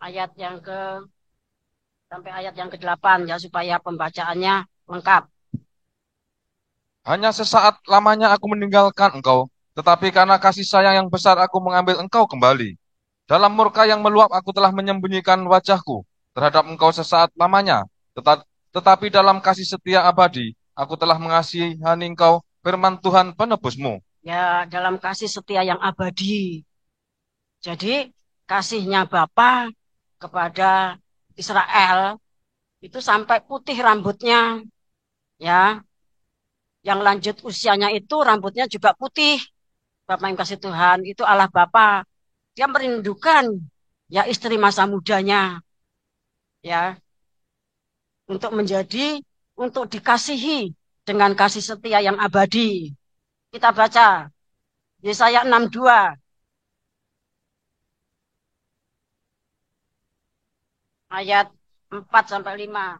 Ayat yang ke sampai ayat yang ke-8 ya supaya pembacaannya lengkap. Hanya sesaat lamanya aku meninggalkan engkau, tetapi karena kasih sayang yang besar aku mengambil engkau kembali. Dalam murka yang meluap aku telah menyembunyikan wajahku terhadap engkau sesaat lamanya, tetapi dalam kasih setia abadi aku telah mengasihani engkau, firman Tuhan penebusmu. Ya, dalam kasih setia yang abadi. Jadi, kasihnya Bapa kepada Israel itu sampai putih rambutnya, ya. Yang lanjut usianya itu rambutnya juga putih. Bapak yang kasih Tuhan, itu Allah Bapa. Dia merindukan ya istri masa mudanya, ya, untuk menjadi untuk dikasihi dengan kasih setia yang abadi. Kita baca Yesaya 62 ayat 4 sampai 5.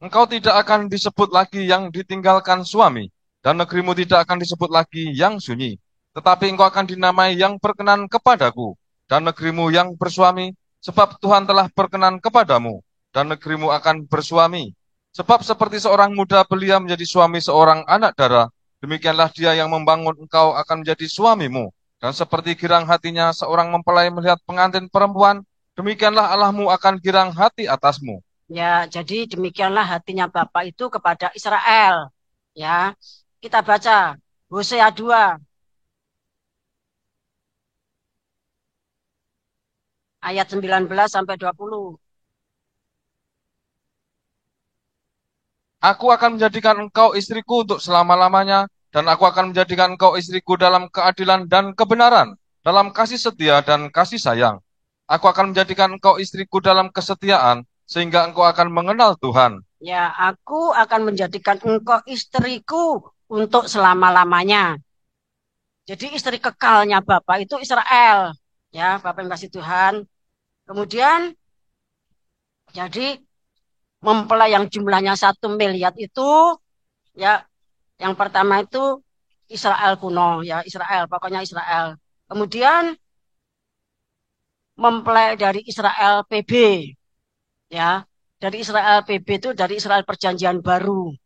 Engkau tidak akan disebut lagi yang ditinggalkan suami, dan negerimu tidak akan disebut lagi yang sunyi. Tetapi engkau akan dinamai yang berkenan kepadaku, dan negerimu yang bersuami, sebab Tuhan telah berkenan kepadamu, dan negerimu akan bersuami. Sebab seperti seorang muda belia menjadi suami seorang anak dara, demikianlah dia yang membangun engkau akan menjadi suamimu. Dan seperti girang hatinya seorang mempelai melihat pengantin perempuan, demikianlah Allahmu akan girang hati atasmu. Ya, jadi demikianlah hatinya Bapak itu kepada Israel. Ya, kita baca Hosea 2 ayat 19 sampai 20. Aku akan menjadikan engkau istriku untuk selama-lamanya, dan aku akan menjadikan engkau istriku dalam keadilan dan kebenaran, dalam kasih setia dan kasih sayang. Aku akan menjadikan engkau istriku dalam kesetiaan, sehingga engkau akan mengenal Tuhan. Ya, aku akan menjadikan engkau istriku untuk selama-lamanya. Jadi istri kekalnya Bapak itu Israel. Ya, Bapak yang kasih Tuhan. Kemudian, jadi mempelai yang jumlahnya 1 miliar itu, ya, yang pertama itu Israel kuno, ya Israel, pokoknya Israel. Kemudian mempelai dari Israel PB, ya, dari Israel PB itu dari Israel Perjanjian Baru.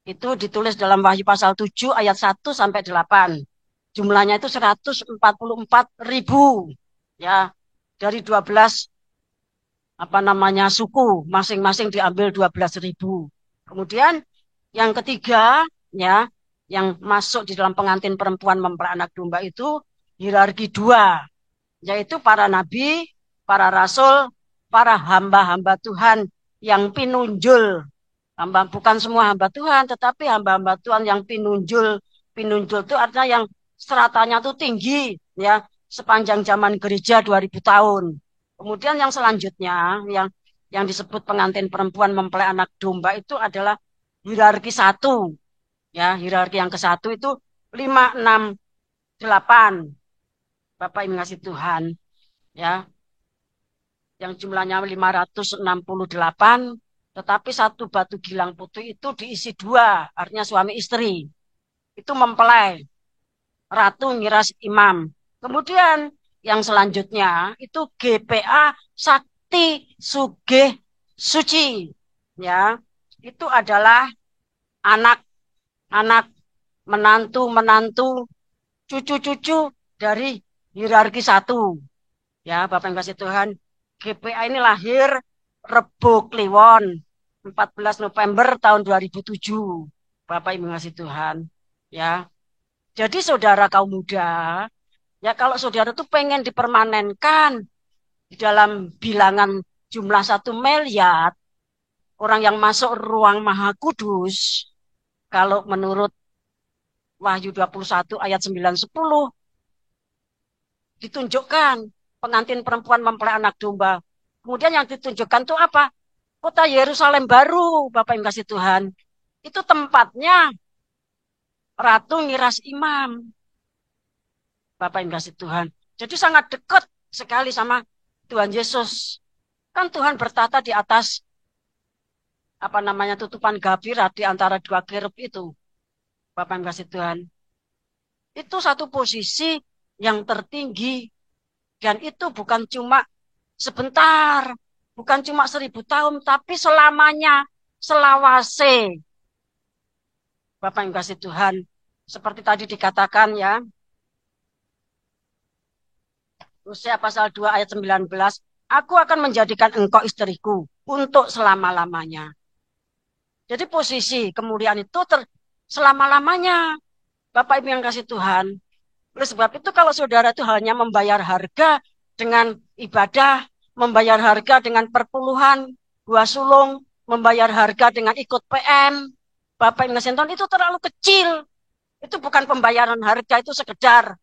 Itu ditulis dalam Wahyu pasal 7 ayat 1 sampai 8. Jumlahnya itu 144.000, ya, dari 12 apa namanya suku, masing-masing diambil 12.000. Kemudian yang ketiga, ya, yang masuk di dalam pengantin perempuan mempelai anak domba itu hierarki 2, yaitu para nabi, para rasul, para hamba-hamba Tuhan yang pinunjul. Hamba, bukan semua hamba Tuhan, tetapi hamba-hamba Tuhan yang pinunjul. Pinunjul itu artinya yang stratanya itu tinggi, ya, sepanjang zaman gereja 2000 tahun. Kemudian yang selanjutnya, yang disebut pengantin perempuan mempelai anak domba itu adalah hierarki 1. Ya, hierarki yang ke-1 itu 5, 6, 8. Bapak yang ngasih Tuhan, ya, yang jumlahnya 568, tetapi satu batu gilang putih itu diisi 2, artinya suami istri. Itu mempelai, ratu ngiras imam. Kemudian yang selanjutnya itu GPA Sakti Sugih Suci. Ya, itu adalah anak-anak, menantu-menantu, cucu-cucu dari hierarki 1. Ya, Bapak yang kasih Tuhan, GPA ini lahir Rebo Kliwon 14 November tahun 2007. Bapak Ibu ngasih Tuhan. Ya. Jadi saudara kaum muda, ya kalau saudara tuh pengen dipermanenkan di dalam bilangan jumlah 1 miliar orang yang masuk ruang Maha Kudus, kalau menurut Wahyu 21 ayat 9-10, ditunjukkan pengantin perempuan mempelai anak domba. Kemudian yang ditunjukkan tuh apa? Kota Yerusalem baru, Bapak yang kasih Tuhan. Itu tempatnya Ratu Miras Imam, Bapak yang kasih Tuhan. Jadi sangat dekat sekali sama Tuhan Yesus. Kan Tuhan bertata di atas apa namanya tutupan gapira di antara dua kerub itu. Bapak yang kasih Tuhan. Itu satu posisi yang tertinggi. Dan itu bukan cuma sebentar. Bukan cuma 1000 tahun. Tapi selamanya. Selawase. Bapak yang kasih Tuhan. Seperti tadi dikatakan ya. Hosea pasal 2 ayat 19. Aku akan menjadikan engkau istriku untuk selama-lamanya. Jadi posisi kemuliaan itu selama-lamanya. Bapak Ibu yang kasih Tuhan. Oleh sebab itu kalau saudara itu hanya membayar harga dengan ibadah, membayar harga dengan perpuluhan, 2 sulung, membayar harga dengan ikut PM, Bapak Ibu yang kasih Tuhan, itu terlalu kecil. Itu bukan pembayaran harga, itu sekedar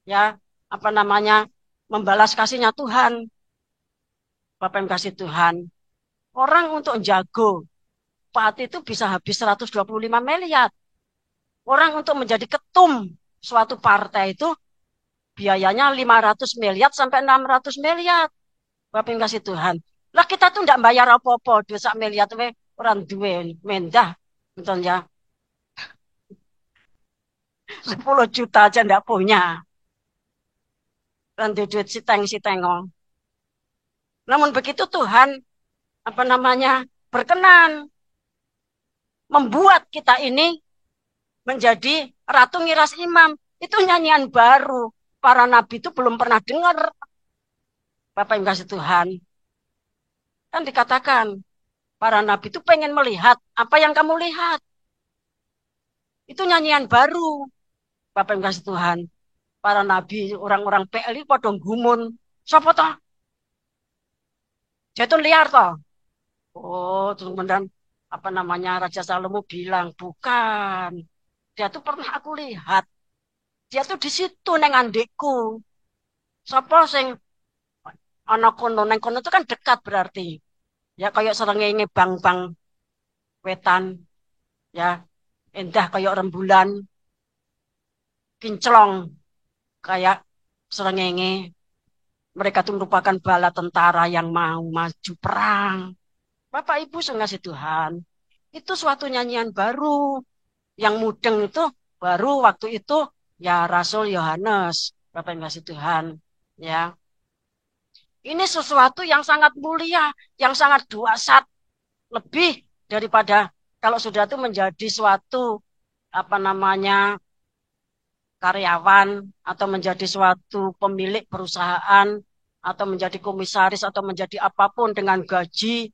ya apa namanya membalas kasihnya Tuhan. Bapak yang kasih Tuhan. Orang untuk jago, Pak itu bisa habis 125 miliar. Orang untuk menjadi ketum suatu partai itu biayanya 500 miliar sampai 600 miliar. Bapak yang kasih Tuhan. Lah kita tuh enggak bayar apa-apa, 2 miliar we orang duwe mendah. Betul ya. 10 juta aja enggak punya. Dan duit siteng-sitengong. Namun begitu Tuhan apa namanya berkenan membuat kita ini menjadi Ratu Miras Imam. Itu nyanyian baru. Para nabi itu belum pernah dengar. Bapak yang kasih Tuhan. Kan dikatakan, para nabi itu pengen melihat apa yang kamu lihat. Itu nyanyian baru. Bapak yang kasih Tuhan. Para nabi, orang-orang PLI pada gumun. Siapa toh? Jatun liar toh? Oh, terus kemudian apa namanya Raja Salomo bilang, bukan. Dia tuh pernah aku lihat. Dia tuh di situ neng adikku. Siapa sing anak kono neng kono itu kan dekat berarti. Ya kayak serengenge bang-bang wetan. Ya endah kayak rembulan. Kinclong kayak serengenge. Mereka tuh merupakan bala tentara yang mau maju perang. Bapak Ibu ngasih Tuhan. Itu suatu nyanyian baru. Yang mudeng itu baru waktu itu ya Rasul Yohanes. Bapak yang ngasih Tuhan. Ya. Ini sesuatu yang sangat mulia, yang sangat dahsyat, lebih daripada kalau sudah itu menjadi suatu apa namanya karyawan atau menjadi suatu pemilik perusahaan atau menjadi komisaris atau menjadi apapun dengan gaji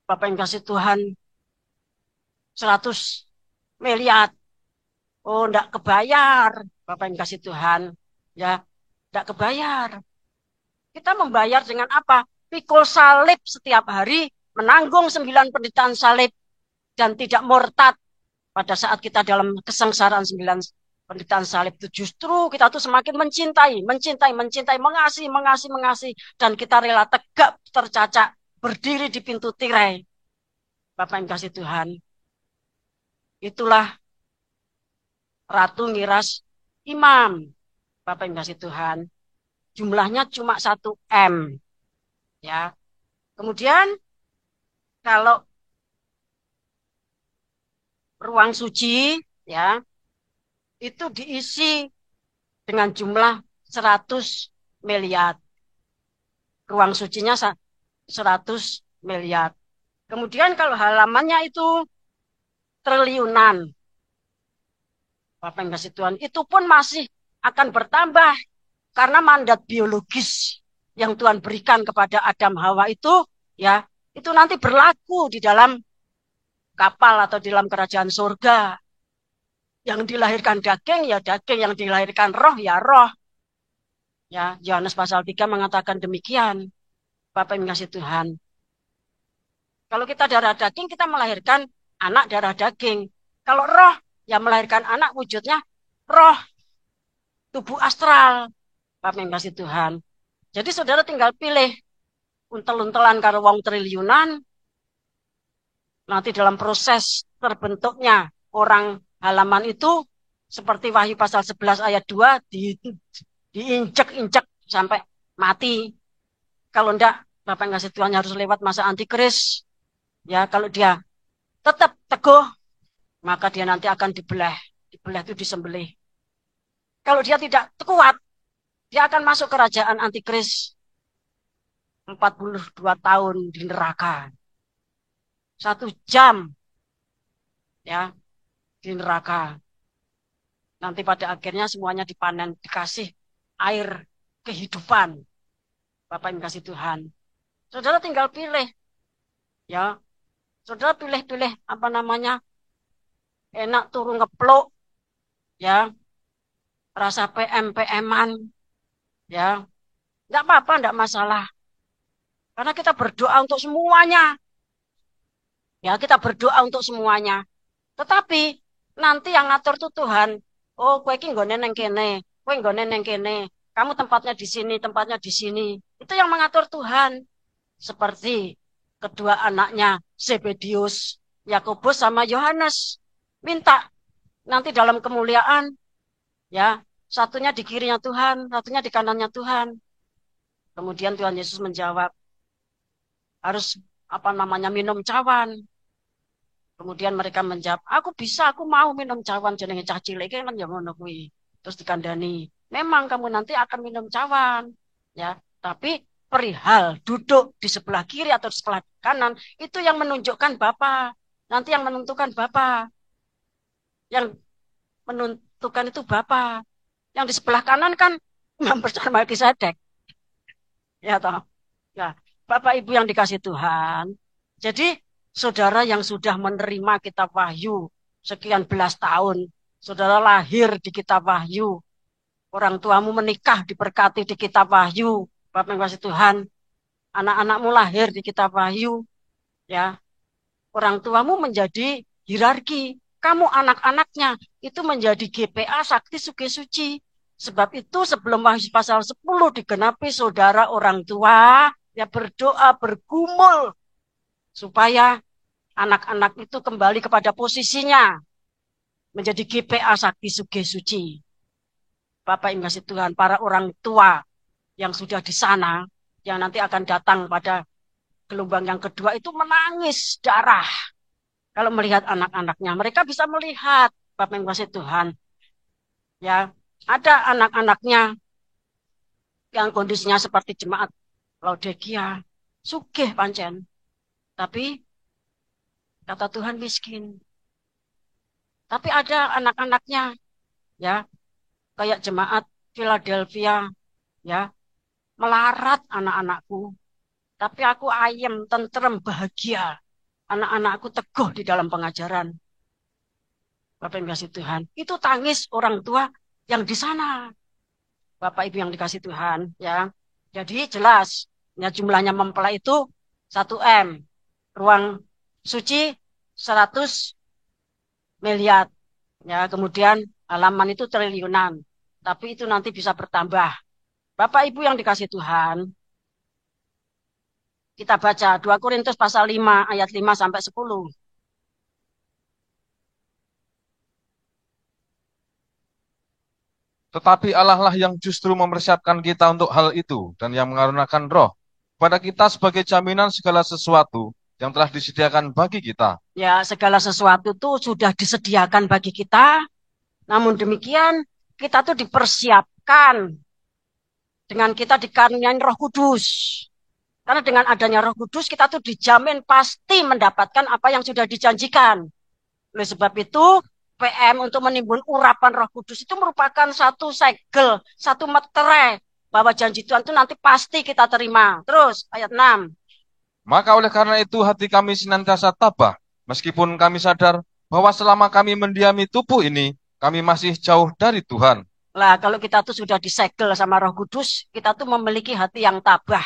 Bapak yang kasih Tuhan 100 miliar. Oh, enggak kebayar. Bapak yang kasih Tuhan. Ya, enggak kebayar. Kita membayar dengan apa? Pikul salib setiap hari, menanggung 9 penderitaan salib, dan tidak murtad pada saat kita dalam kesengsaraan 9 penderitaan salib itu. Justru kita tuh semakin mencintai, mengasihi, dan kita rela tegak tercacak, berdiri di pintu tirai. Bapak yang kasih Tuhan. Itulah Ratu Miras Imam. Bapak yang kasih Tuhan. Jumlahnya cuma 1 M. Ya. Kemudian kalau ruang suci ya itu diisi dengan jumlah 100 miliar. Ruang sucinya 100 miliar. Kemudian kalau halamannya itu triliunan. Bapak yang kasih Tuhan, itu pun masih akan bertambah karena mandat biologis yang Tuhan berikan kepada Adam Hawa itu ya Itu nanti berlaku di dalam kapal atau di dalam kerajaan surga. Yang dilahirkan daging ya daging, yang dilahirkan roh ya roh. Ya, Yohanes pasal 3 mengatakan demikian. Bapak yang kasih Tuhan. Kalau kita darah daging, kita melahirkan anak darah daging. Kalau roh, ya melahirkan anak wujudnya roh, tubuh astral. Bapak yang kasih Tuhan. Jadi saudara tinggal pilih untel-untelan karo wong triliunan. Nanti dalam proses terbentuknya orang halaman itu, seperti Wahyu pasal 11 ayat 2, diinjek-injek sampai mati. Kalau enggak, Bapak yang kasih Tuhan harus lewat masa antikris. Ya, kalau dia tetap teguh, maka dia nanti akan dibelah. Dibelah itu disembelih. Kalau dia tidak kuat, dia akan masuk kerajaan antikris 42 tahun di neraka. 1 jam ya di neraka. Nanti pada akhirnya semuanya dipanen, dikasih air kehidupan. Bapak yang kasih Tuhan. Saudara tinggal pilih. Ya, saudara pilih-pilih apa namanya, enak turun ngeplok, ya, rasa PM-PM-an, ya, nggak apa-apa, nggak masalah. Karena kita berdoa untuk semuanya. Ya, kita berdoa untuk semuanya. Tetapi nanti yang ngatur tuh Tuhan. Oh, kowe iki nggone neng kene, kowe nggone neng kene. Kamu tempatnya di sini, tempatnya di sini. Itu yang mengatur Tuhan. Seperti kedua anaknya Zebedius, Yakobus sama Yohanes. Minta nanti dalam kemuliaan, ya, satunya di kirinya Tuhan, satunya di kanannya Tuhan. Kemudian Tuhan Yesus menjawab, harus apa namanya minum cawan. Kemudian mereka menjawab, aku bisa, aku mau minum cawan jenenge cah cilik kan ya ngono kuwi. Terus dikandani, memang kamu nanti akan minum cawan, ya. Tapi perihal duduk di sebelah kiri atau di sebelah kanan itu yang menunjukkan Bapa. Nanti yang menentukan Bapa. Yang menentukan itu Bapa. Yang di sebelah kanan kan Imam Besar Melkisedek. Ya toh. Ya, Bapak Ibu yang dikasih Tuhan. Jadi saudara yang sudah menerima kitab Wahyu sekian belas tahun, saudara lahir di kitab Wahyu, orang tuamu menikah diberkati di kitab Wahyu, Bapak yang kasih Tuhan, anak-anakmu lahir di kitab Wahyu, ya, orang tuamu menjadi hierarki, kamu anak-anaknya itu menjadi GPA Sakti Sugi Suci. Sebab itu sebelum Wahyu pasal 10 digenapi, saudara orang tua ya berdoa, bergumul supaya anak-anak itu kembali kepada posisinya menjadi GPA Sakti Sugi Suci. Bapak yang kasih Tuhan, para orang tua yang sudah di sana, yang nanti akan datang pada gelombang yang kedua itu menangis darah. Kalau melihat anak-anaknya, mereka bisa melihat, Bapak yang kasih Tuhan, ya, ada anak-anaknya yang kondisinya seperti jemaat Laodikia, sugih pancen, tapi kata Tuhan miskin. Tapi ada anak-anaknya, ya, kayak jemaat Philadelphia, ya, melarat anak-anakku. Tapi aku ayem, tentrem, bahagia. Anak-anakku teguh di dalam pengajaran. Bapak yang dikasih Tuhan. Itu tangis orang tua yang di sana. Bapak Ibu yang dikasih Tuhan, ya. Jadi jelas, ya, jumlahnya mempelai itu 1 M. Ruang suci 100 miliar. Ya, kemudian halaman itu triliunan. Tapi itu nanti bisa bertambah. Bapak Ibu yang dikasih Tuhan, kita baca 2 Korintus pasal 5 ayat 5 sampai 10. Tetapi Allah lah yang justru mempersiapkan kita untuk hal itu dan yang mengaruniakan roh kepada kita sebagai jaminan segala sesuatu yang telah disediakan bagi kita. Ya, segala sesuatu itu sudah disediakan bagi kita. Namun demikian, kita tuh dipersiapkan dengan kita dikaruniai Roh Kudus. Karena dengan adanya Roh Kudus, kita tuh dijamin pasti mendapatkan apa yang sudah dijanjikan. Oleh sebab itu, PM untuk menimbun urapan Roh Kudus itu merupakan satu segel, satu meterai bahwa janji Tuhan itu nanti pasti kita terima. Terus ayat 6. Maka oleh karena itu hati kami senantiasa tabah, meskipun kami sadar bahwa selama kami mendiami tubuh ini, kami masih jauh dari Tuhan. Lah, kalau kita tuh sudah disegel sama Roh Kudus, kita tuh memiliki hati yang tabah.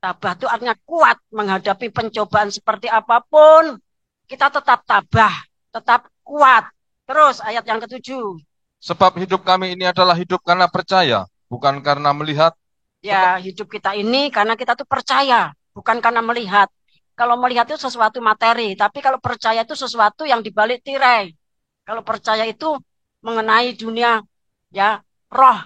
Tabah itu artinya kuat menghadapi pencobaan seperti apapun. Kita tetap tabah, tetap kuat. Terus ayat yang ketujuh. Sebab hidup kami ini adalah hidup karena percaya, bukan karena melihat. Ya, hidup kita ini karena kita tuh percaya, bukan karena melihat. Kalau melihat itu sesuatu materi, tapi kalau percaya itu sesuatu yang dibalik tirai. Kalau percaya itu mengenai dunia, ya, roh,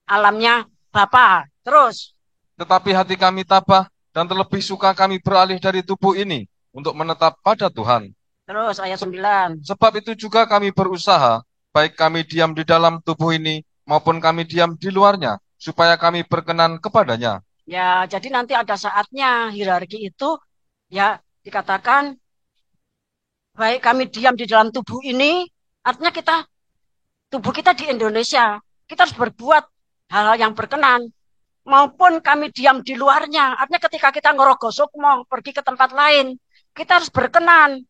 alamnya Bapa. Terus, Tetapi hati kami tabah dan terlebih suka kami beralih dari tubuh ini untuk menetap pada Tuhan. terus ayat Se- 9. Sebab itu juga kami berusaha, baik kami diam di dalam tubuh ini maupun kami diam di luarnya, supaya kami berkenan kepadanya. Ya, jadi nanti ada saatnya hierarki itu ya dikatakan baik kami diam di dalam tubuh ini, artinya tubuh kita di Indonesia, kita harus berbuat hal-hal yang berkenan. Maupun kami diam di luarnya, artinya ketika kita ngerogoh sukmo, pergi ke tempat lain, kita harus berkenan.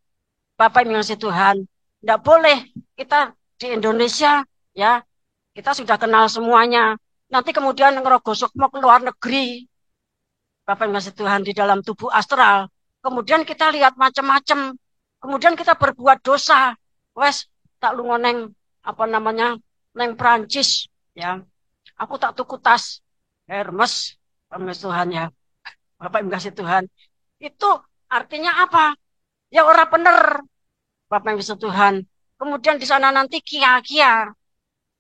Bapak yang mengasihi Tuhan, tidak boleh kita di Indonesia, ya kita sudah kenal semuanya. Nanti kemudian ngerogoh sukmo ke luar negeri, Bapak yang mengasihi Tuhan di dalam tubuh astral. Kemudian kita lihat macam-macam. Kemudian kita berbuat dosa. Wes, tak lu ngoneng apa namanya? Neng Prancis, ya. Aku tak tuku tas Hermes, Bapak yang Tuhan ya. Bapak yang kasih Tuhan. Itu artinya apa? Ya orang bener, Bapak yang kasih Tuhan. Kemudian di sana nanti kia-kia.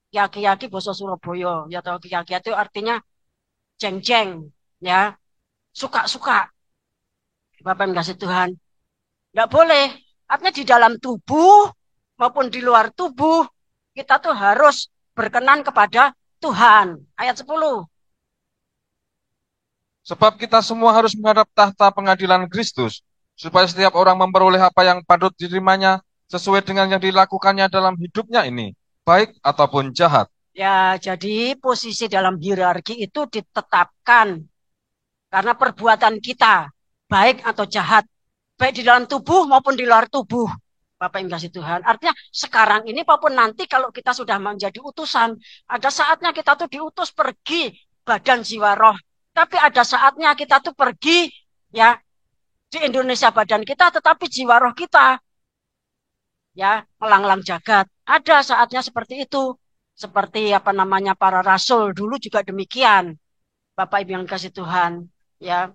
Kia-kia bahasa Surabaya. Ya tahu kia-kia itu artinya jeng-jeng, ya. Suka-suka. Bapak yang kasih Tuhan. Nggak boleh. Artinya di dalam tubuh maupun di luar tubuh, kita tuh harus berkenan kepada Tuhan. Ayat 10. Sebab kita semua harus menghadap tahta pengadilan Kristus, supaya setiap orang memperoleh apa yang patut diterimanya sesuai dengan yang dilakukannya dalam hidupnya ini, baik ataupun jahat. Ya, jadi posisi dalam hierarki itu ditetapkan karena perbuatan kita, baik atau jahat, baik di dalam tubuh maupun di luar tubuh. Bapak yang kasih Tuhan. Artinya sekarang ini maupun nanti kalau kita sudah menjadi utusan, ada saatnya kita tuh diutus pergi badan jiwa roh. Tapi ada saatnya kita tuh pergi ya di Indonesia badan kita, tetapi jiwa roh kita ya melanglang jagat. Ada saatnya seperti itu. Seperti apa namanya para rasul dulu juga demikian. Bapak Ibu yang kasih Tuhan, ya.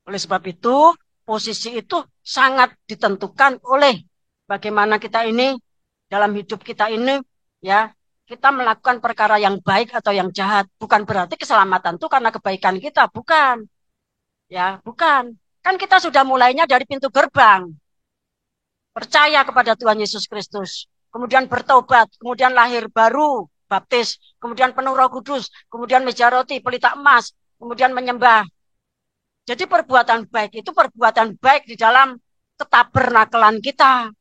Oleh sebab itu, posisi itu sangat ditentukan oleh bagaimana kita ini dalam hidup kita ini, ya. Kita melakukan perkara yang baik atau yang jahat. Bukan berarti keselamatan itu karena kebaikan kita, bukan. Ya, bukan. Kan kita sudah mulainya dari pintu gerbang. Percaya kepada Tuhan Yesus Kristus. Kemudian bertobat, kemudian lahir baru, baptis, kemudian penuh Roh Kudus, kemudian meja roti, pelita emas, kemudian menyembah. Jadi perbuatan baik itu perbuatan baik di dalam ketabernakelan kita.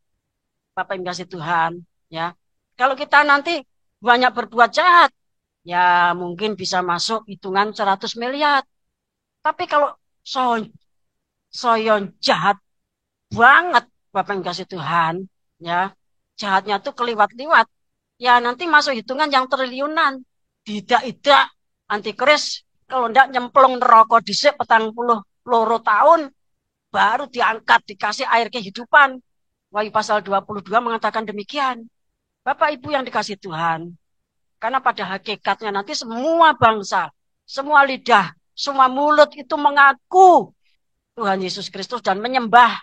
Bapak yang kasih Tuhan, ya. Kalau kita nanti banyak berbuat jahat, ya mungkin bisa masuk hitungan 100 miliar. Tapi kalau so soyon jahat banget, Bapak yang kasih Tuhan, ya. Jahatnya tuh keliwat-liwat. Ya nanti masuk hitungan yang triliunan. Tidak antikris kalau ndak nyemplung neraka dhisik 42 tahun baru diangkat dikasih air kehidupan. Wahyu pasal 22 mengatakan demikian. Bapak Ibu yang dikasih Tuhan. Karena pada hakikatnya nanti semua bangsa, semua lidah, semua mulut itu mengaku Tuhan Yesus Kristus dan menyembah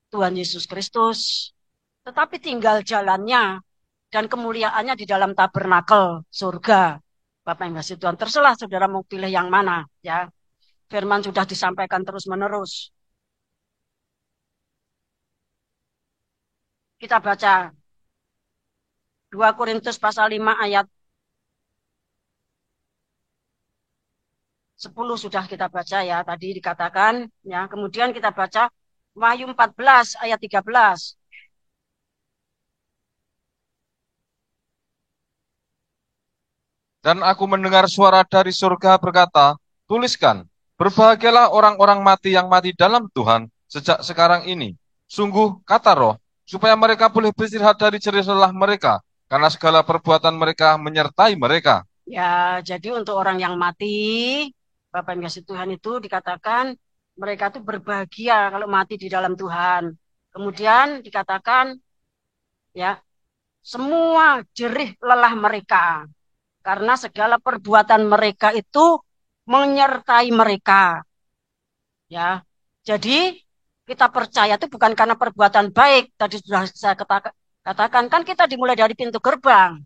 Tuhan Yesus Kristus. Tetapi tinggal jalannya dan kemuliaannya di dalam tabernakel surga. Bapak yang kasih Tuhan, terserah saudara mau pilih yang mana, ya. Firman sudah disampaikan terus-menerus. Kita baca 2 Korintus pasal 5 ayat 10 sudah kita baca ya. Tadi dikatakan ya. Kemudian kita baca Wahyu 14 ayat 13. Dan aku mendengar suara dari surga berkata, tuliskan, berbahagialah orang-orang mati yang mati dalam Tuhan sejak sekarang ini. Sungguh, kata Roh, supaya mereka boleh beristirahat dari jerih lelah mereka, karena segala perbuatan mereka menyertai mereka. Ya, jadi untuk orang yang mati, Bapak yang kasih Tuhan itu dikatakan mereka itu berbahagia kalau mati di dalam Tuhan. Kemudian dikatakan ya, semua jerih lelah mereka karena segala perbuatan mereka itu menyertai mereka. Ya, jadi kita percaya itu bukan karena perbuatan baik. Tadi sudah saya katakan kan kita dimulai dari pintu gerbang.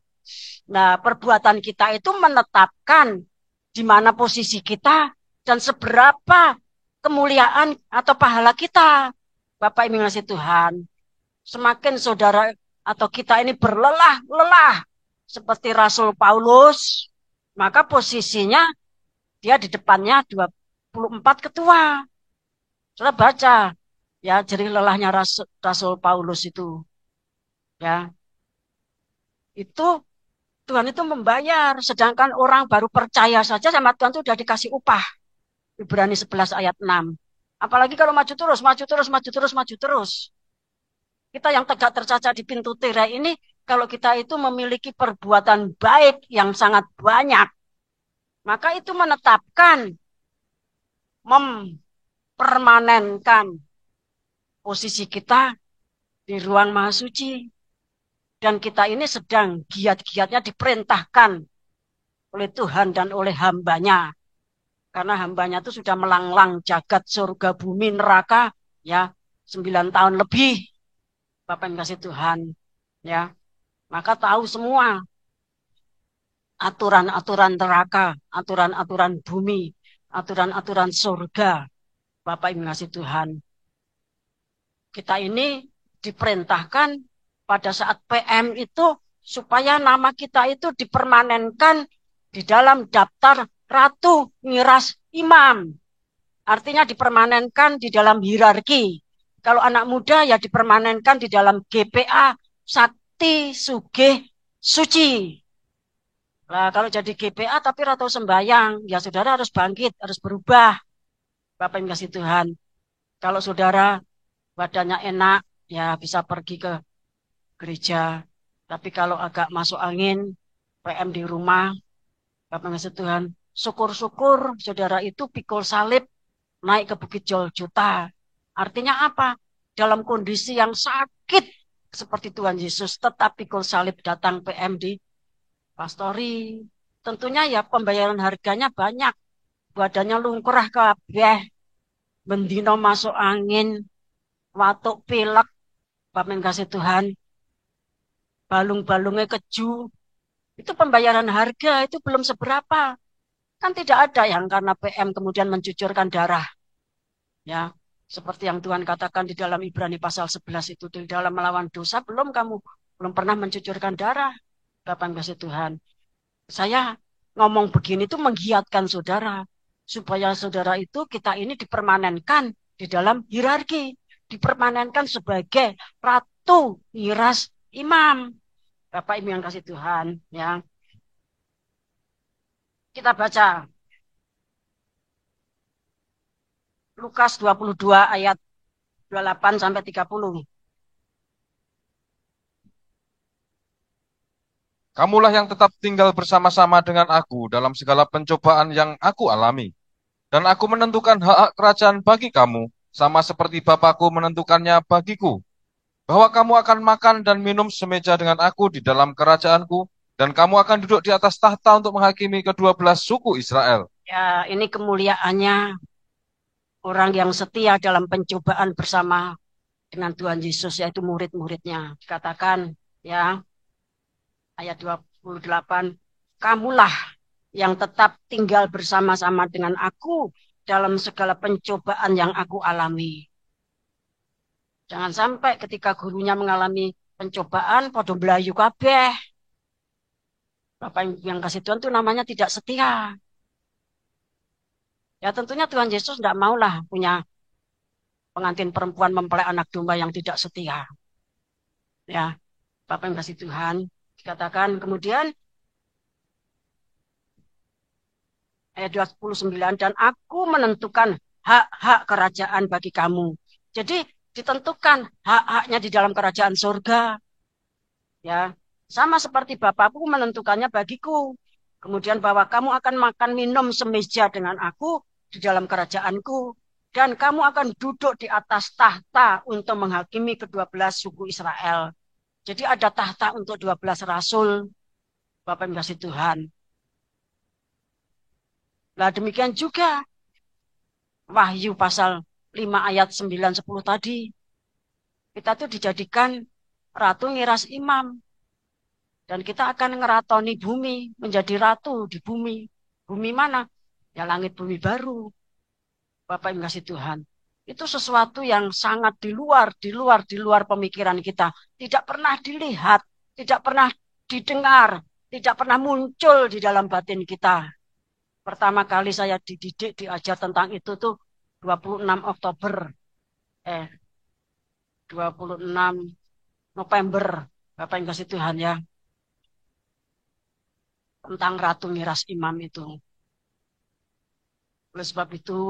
Nah, perbuatan kita itu menetapkan di mana posisi kita dan seberapa kemuliaan atau pahala kita. Bapak Ibu ngasih Tuhan, semakin saudara atau kita ini berlelah-lelah seperti Rasul Paulus, maka posisinya dia di depannya 24 ketua. Sudah baca ya jerih lelahnya Rasul Paulus itu. Ya, itu Tuhan itu membayar, sedangkan orang baru percaya saja sama Tuhan itu sudah dikasih upah. Ibrani 11 ayat 6. Apalagi kalau maju terus, maju terus, maju terus, maju terus. Kita yang tegak tercaca di pintu tirai ini, kalau kita itu memiliki perbuatan baik yang sangat banyak, maka itu menetapkan, mempermanenkan posisi kita di ruang maha suci. Dan kita ini sedang giat-giatnya diperintahkan oleh Tuhan dan oleh hambanya. Karena hambanya itu sudah melanglang jagat surga bumi neraka ya 9 tahun lebih. Bapak yang kasih Tuhan ya. Maka tahu semua aturan-aturan neraka, aturan-aturan bumi, aturan-aturan surga. Bapak yang kasih Tuhan. Kita ini diperintahkan pada saat PM itu supaya nama kita itu dipermanenkan di dalam daftar Ratu Miras Imam. Artinya dipermanenkan di dalam hierarki. Kalau anak muda ya dipermanenkan di dalam GPA Sakti Sugih Suci. Nah, kalau jadi GPA tapi ratu sembayang, ya saudara harus bangkit, harus berubah. Bapak yang kasih Tuhan. Kalau saudara badannya enak, ya bisa pergi ke gereja. Tapi kalau agak masuk angin, PM di rumah, Bapak ngasih Tuhan, syukur-syukur saudara itu pikul salib naik ke Bukit Joljuta. Artinya apa? Dalam kondisi yang sakit seperti Tuhan Yesus, tetap pikul salib datang PM di pastori. Tentunya ya pembayaran harganya banyak. Badannya lungkrah kabeh, bendino masuk angin, watuk pilek, Bapak kasih Tuhan, balung-balungnya keju, itu pembayaran harga, itu belum seberapa. Kan tidak ada yang karena PM kemudian mencucurkan darah. Ya, seperti yang Tuhan katakan di dalam Ibrani pasal 11 itu, di dalam melawan dosa, belum pernah mencucurkan darah. Bapak kasih Tuhan. Saya ngomong begini itu menggiatkan saudara. Supaya saudara itu kita ini dipermanenkan di dalam hierarki. Dipermanenkan sebagai Ratu Miras Imam. Bapak Ibu yang kasih Tuhan. Ya. Kita baca Lukas 22 ayat 28 sampai 30. Kamulah yang tetap tinggal bersama-sama dengan aku dalam segala pencobaan yang aku alami. Dan aku menentukan hak-hak kerajaan bagi kamu, sama seperti Bapakku menentukannya bagiku. Bahwa kamu akan makan dan minum semeja dengan aku di dalam kerajaanku, dan kamu akan duduk di atas tahta untuk menghakimi kedua belas suku Israel. Ya, ini kemuliaannya orang yang setia dalam pencobaan bersama dengan Tuhan Yesus, yaitu murid-muridnya. Dikatakan, ya, ayat 28, kamulah yang tetap tinggal bersama-sama dengan aku dalam segala pencobaan yang aku alami. Jangan sampai ketika gurunya mengalami pencobaan, podo belayu kabeh. Bapak yang kasih Tuhan itu namanya tidak setia. Ya tentunya Tuhan Yesus tidak maulah punya pengantin perempuan mempelai anak domba yang tidak setia. Ya, Bapak yang kasih Tuhan. Dikatakan kemudian ayat 29, dan aku menentukan hak-hak kerajaan bagi kamu. Jadi ditentukan hak-haknya di dalam kerajaan surga. Ya, sama seperti Bapakku menentukannya bagiku. Kemudian bahwa kamu akan makan minum semeja dengan aku di dalam kerajaanku. Dan kamu akan duduk di atas tahta untuk menghakimi ke-12 suku Israel. Jadi ada tahta untuk 12 rasul, Bapak yang kasih Tuhan. Nah demikian juga Wahyu pasal 5 ayat 9, 10 tadi. Kita tuh dijadikan ratu ngiras imam. Dan kita akan ngeratoni bumi, menjadi ratu di bumi. Bumi mana? Ya langit bumi baru. Bapak yang kasih Tuhan. Itu sesuatu yang sangat di luar pemikiran kita. Tidak pernah dilihat, tidak pernah didengar, tidak pernah muncul di dalam batin kita. Pertama kali saya dididik, diajar tentang itu tuh 26 Oktober. 26 November. Bapak yang kasih Tuhan ya. Tentang Ratu Miras Imam itu. Oleh sebab itu,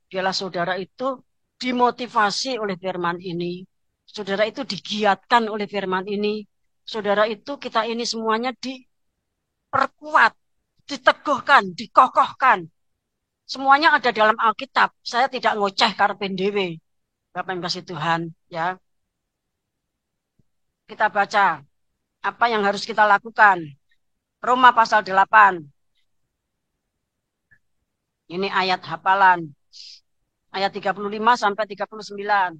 biarlah saudara itu dimotivasi oleh firman ini. Saudara itu digiatkan oleh firman ini. Saudara itu kita ini semuanya diperkuat, diteguhkan, dikokohkan. Semuanya ada dalam Alkitab. Saya tidak ngoceh karpen dewe. Bapak yang kasih Tuhan, ya. Kita baca apa yang harus kita lakukan. Roma pasal 8. Ini ayat hafalan. Ayat 35 sampai 39.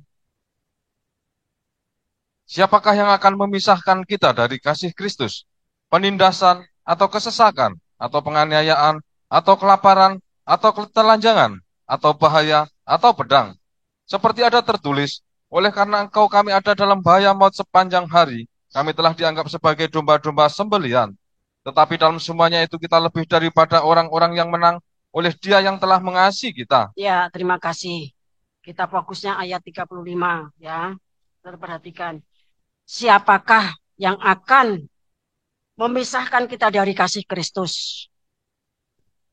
Siapakah yang akan memisahkan kita dari kasih Kristus? Penindasan atau kesesakan, atau penganiayaan, atau kelaparan, atau ketelanjangan, atau bahaya, atau pedang. Seperti ada tertulis, oleh karena engkau kami ada dalam bahaya maut sepanjang hari, kami telah dianggap sebagai domba-domba sembelihan. Tetapi dalam semuanya itu kita lebih daripada orang-orang yang menang oleh Dia yang telah mengasihi kita. Ya, terima kasih. Kita fokusnya ayat 35 ya. Perhatikan. Siapakah yang akan memisahkan kita dari kasih Kristus?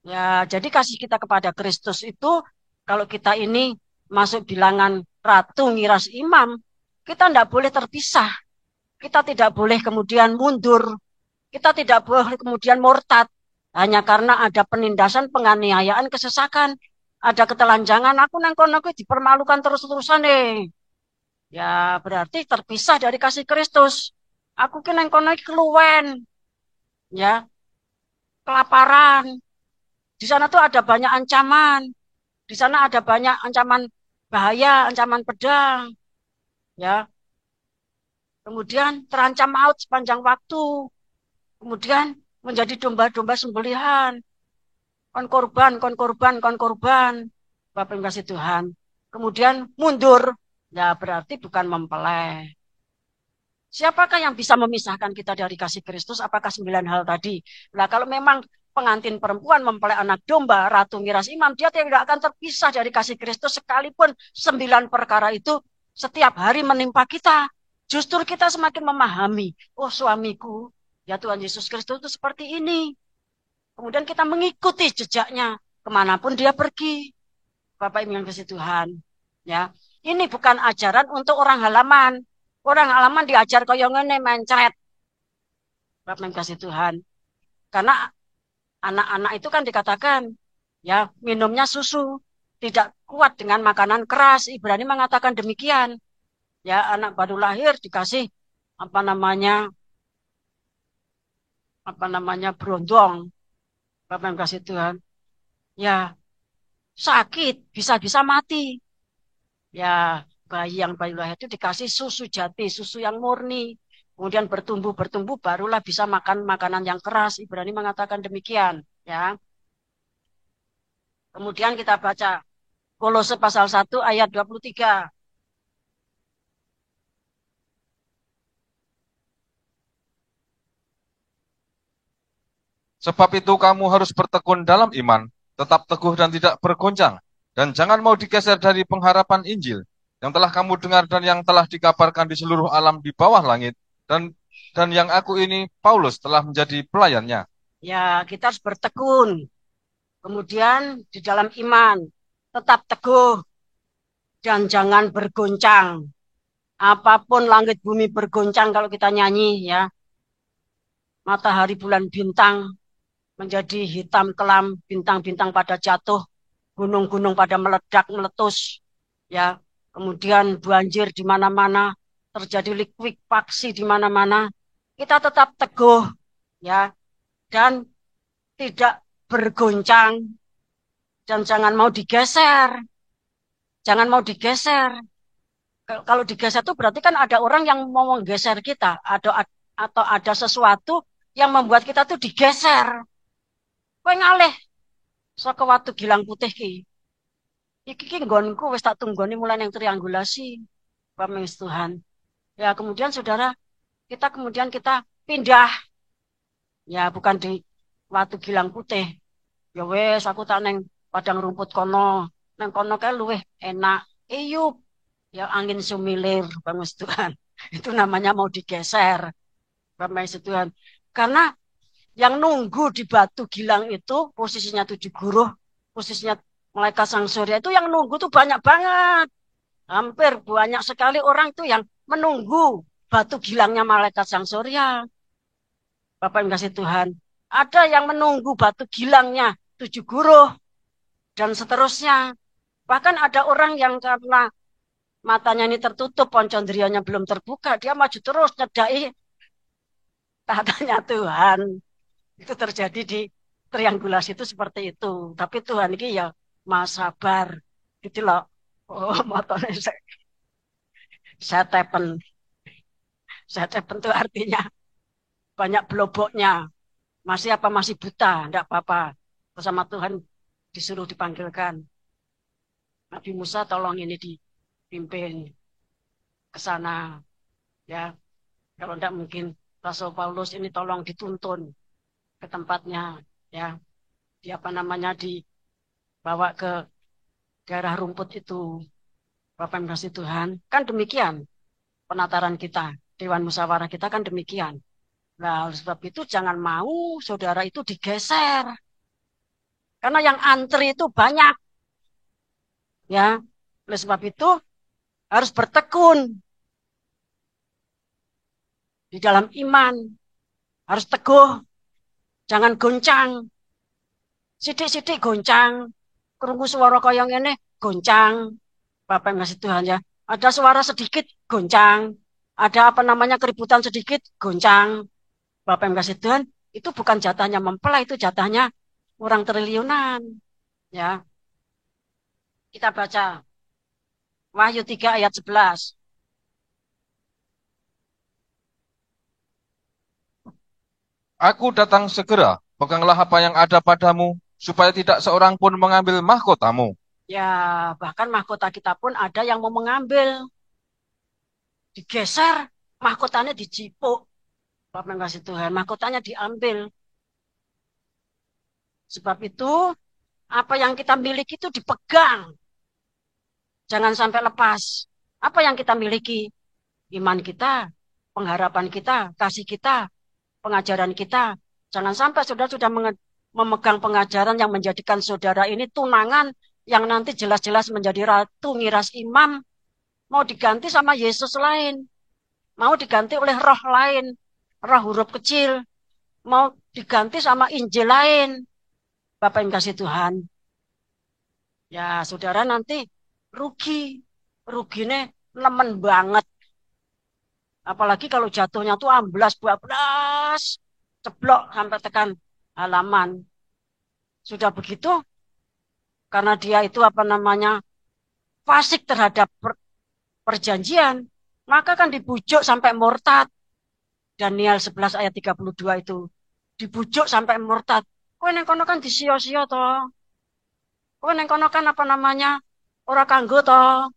Ya, jadi kasih kita kepada Kristus itu kalau kita ini masuk bilangan ratu ngiras imam, kita tidak boleh terpisah. Kita tidak boleh kemudian mundur. Kita tidak boleh kemudian murtad. Hanya karena ada penindasan, penganiayaan, kesesakan. Ada ketelanjangan, aku nengkon aku dipermalukan terus-terusan nih. Ya berarti terpisah dari kasih Kristus. Aku ki nengkon keluwen. Ya, kelaparan. Di sana tuh ada banyak ancaman. Di sana ada banyak ancaman bahaya, ancaman pedang. Ya, kemudian terancam maut sepanjang waktu. Kemudian menjadi domba-domba sembelihan. Kon korban, kon korban, kon korban. Bapak yang kasih Tuhan. Kemudian mundur. Ya berarti bukan mempelai. Siapakah yang bisa memisahkan kita dari kasih Kristus? Apakah 9 hal tadi? Nah kalau memang pengantin perempuan mempelai anak domba, ratu miras imam, dia tidak akan terpisah dari kasih Kristus sekalipun 9 perkara itu setiap hari menimpa kita. Justru kita semakin memahami, oh suamiku, ya Tuhan Yesus Kristus itu seperti ini. Kemudian kita mengikuti jejaknya kemanapun dia pergi. Bapak Ibu yang kasih Tuhan. Ya, ini bukan ajaran untuk orang halaman. Orang halaman diajar kaya ngene mencret. Bapak Ibu kasih Tuhan. Karena anak-anak itu kan dikatakan ya minumnya susu, tidak kuat dengan makanan keras. Ibrani mengatakan demikian. Ya, anak baru lahir dikasih apa namanya berondong. Bapak yang kasih Tuhan. Ya, sakit, bisa-bisa mati. Ya, bayi yang baru lahir itu dikasih susu jati, susu yang murni. Kemudian bertumbuh barulah bisa makan makanan yang keras. Ibrani mengatakan demikian, ya. Kemudian kita baca Kolose pasal 1 ayat 23. Sebab itu kamu harus bertekun dalam iman, tetap teguh dan tidak bergoncang, dan jangan mau digeser dari pengharapan Injil yang telah kamu dengar dan yang telah dikabarkan di seluruh alam di bawah langit, dan yang aku ini, Paulus, telah menjadi pelayannya. Ya, kita harus bertekun. Kemudian di dalam iman, tetap teguh dan jangan bergoncang. Apapun langit bumi bergoncang kalau kita nyanyi ya. Matahari bulan bintang menjadi hitam kelam, bintang-bintang pada jatuh, gunung-gunung pada meledak, meletus. Ya, kemudian banjir di mana-mana, terjadi likuifaksi di mana-mana. Kita tetap teguh ya dan tidak bergoncang dan jangan mau digeser. Jangan mau digeser. Kalau digeser itu berarti kan ada orang yang mau menggeser kita, atau ada sesuatu yang membuat kita tuh digeser. Kowe ngalih saka watu Gilang Putih ki. Iki nggonku wis tak tunggoni mulai yang triangulasi. Pamengis Tuhan. Ya, kemudian saudara, kita pindah. Ya, bukan di watu Gilang Putih. Ya wes aku tak neng padang rumput kono. Neng kono kae luwih enak. Iyup. Ya angin sumilir, Pamengis Tuhan. Itu namanya mau digeser. Pamengis Tuhan. Karena yang nunggu di batu Gilang itu posisinya 7 guruh, posisinya malaikat sang surya itu yang nunggu tuh banyak banget. Hampir banyak sekali orang tuh yang menunggu batu Gilangnya malaikat sang surya. Bapak yang kasih Tuhan. Ada yang menunggu batu Gilangnya 7 guruh dan seterusnya. Bahkan ada orang yang karena matanya ini tertutup, poncondrianya belum terbuka, dia maju terus nyedai tahtanya Tuhan. Itu terjadi di triangulasi itu seperti itu. Tapi Tuhan ini ya maha sabar. Gitu loh. Oh, motornya saya tepen. Saya tepen itu artinya banyak beloboknya. Masih apa masih buta? Enggak apa-apa. Bersama Tuhan disuruh dipanggilkan. Nabi Musa tolong ini dipimpin ke sana. Ya, kalau enggak mungkin Rasul Paulus ini tolong dituntun ke tempatnya. Ya, di apa namanya dibawa ke daerah rumput itu. Bapak yang kasih Tuhan. Kan demikian penataran kita. Dewan musyawarah kita kan demikian. Nah, oleh sebab itu jangan mau saudara itu digeser. Karena yang antri itu banyak. Ya, oleh sebab itu harus bertekun di dalam iman. Harus teguh. Jangan goncang. Sidik-sidik goncang. Krungu suara kaya ngene goncang. Bapak yang kasih Tuhan ya. Ada suara sedikit goncang. Ada apa namanya keributan sedikit goncang. Bapak yang kasih Tuhan, itu bukan jatahnya mempelai, itu jatahnya orang triliunan. Ya, kita baca Wahyu 3 ayat 11. Aku datang segera, peganglah apa yang ada padamu, supaya tidak seorang pun mengambil mahkotamu. Ya, bahkan mahkota kita pun ada yang mau mengambil, digeser, mahkotanya dijipuk. Bapak yang kasih Tuhan, mahkotanya diambil. Sebab itu, apa yang kita miliki itu dipegang. Jangan sampai lepas. Apa yang kita miliki? Iman kita, pengharapan kita, kasih kita, pengajaran kita. Jangan sampai saudara sudah memegang pengajaran yang menjadikan saudara ini tunangan yang nanti jelas-jelas menjadi ratu ngiras imam, mau diganti sama Yesus lain, mau diganti oleh roh lain, roh huruf kecil, mau diganti sama Injil lain. Bapak yang kasih Tuhan, ya saudara nanti rugi, ruginya nemen banget. Apalagi kalau jatuhnya tuh amblas, bablas, ceblok sampai tekan halaman. Sudah begitu, karena dia itu apa namanya, fasik terhadap perjanjian, maka kan dibujuk sampai murtad. Daniel 11 ayat 32 itu. Dibujuk sampai murtad. Kowe neng kono kan disio-sio toh. Kowe neng kono kan apa namanya, ora kanggo toh.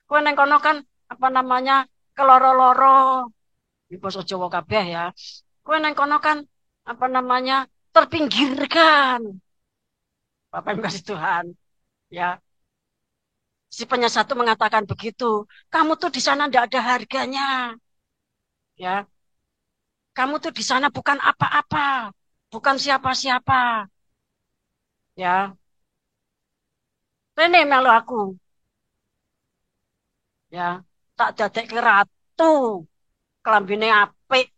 Kowe neng kono kan apa namanya, keloro-loro. Di basa Jawa kabeh ya. Kowe neng kono kan apa namanya, terpinggirkan. Bapak yang kasih Tuhan. Ya, si penyesat itu mengatakan begitu. Kamu tuh di sana tidak ada harganya. Ya, kamu tuh di sana bukan apa-apa, bukan siapa-siapa. Ya, Rene melu aku. Ya, tak dadekke ratu. Kelambine apik,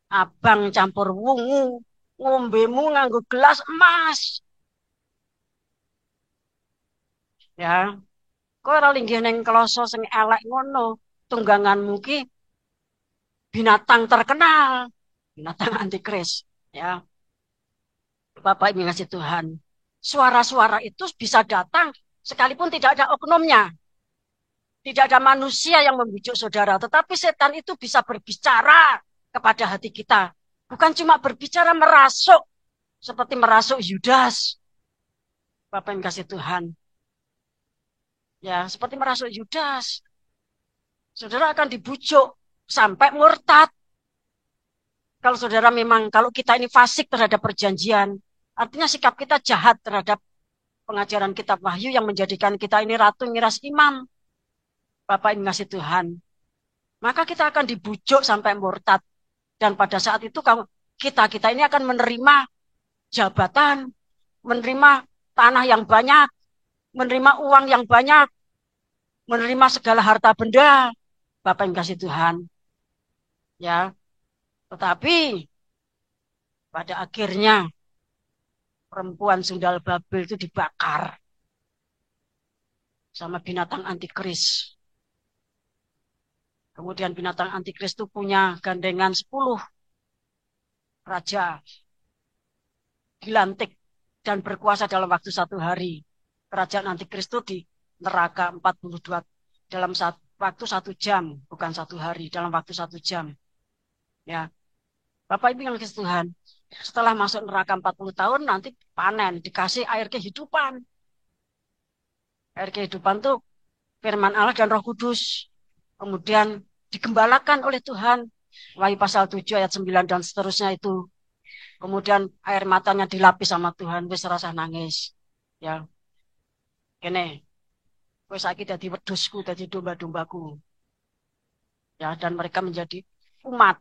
abang campur wungu. Ngombemu nganggo gelas emas. Ya, kowe ora linggih ning kloso sing elek ngono. Tungganganmu ki binatang terkenal, binatang antikris. Ya, Bapak Ibu ngasih Tuhan. Suara-suara itu bisa datang sekalipun tidak ada oknumnya. Tidak ada manusia yang membujuk saudara, tetapi setan itu bisa berbicara kepada hati kita. Bukan cuma berbicara merasuk, seperti merasuk Yudas. Bapak yang kasih Tuhan. Ya, seperti merasuk Yudas. Saudara akan dibujuk sampai murtad. Kalau saudara memang, kalau kita ini fasik terhadap perjanjian, artinya sikap kita jahat terhadap pengajaran kitab Wahyu yang menjadikan kita ini ratu miras imam. Bapak yang ngasih Tuhan. Maka kita akan dibujuk sampai murtad. Dan pada saat itu kita ini akan menerima jabatan, menerima tanah yang banyak, menerima uang yang banyak, menerima segala harta benda. Bapak yang kasih Tuhan. Ya, tetapi pada akhirnya perempuan sundal Babel itu dibakar sama binatang antikris. Kemudian binatang antikris itu punya gandengan 10 raja dilantik dan berkuasa dalam waktu 1 hari. Kerajaan antikris itu di neraka 42 dalam waktu 1 jam, bukan 1 hari, dalam waktu 1 jam. Ya, Bapak Ibu yang kasih Tuhan, setelah masuk neraka 40 tahun nanti panen, dikasih air kehidupan. Air kehidupan itu firman Allah dan Roh Kudus. Kemudian digembalakan oleh Tuhan. Wahyu pasal 7 ayat 9 dan seterusnya itu. Kemudian air matanya dilapis sama Tuhan, wis rasa nangis. Ya. Kene. Kowe saiki dadi wedhusku, dadi domba-dombaku. Ya, dan mereka menjadi umat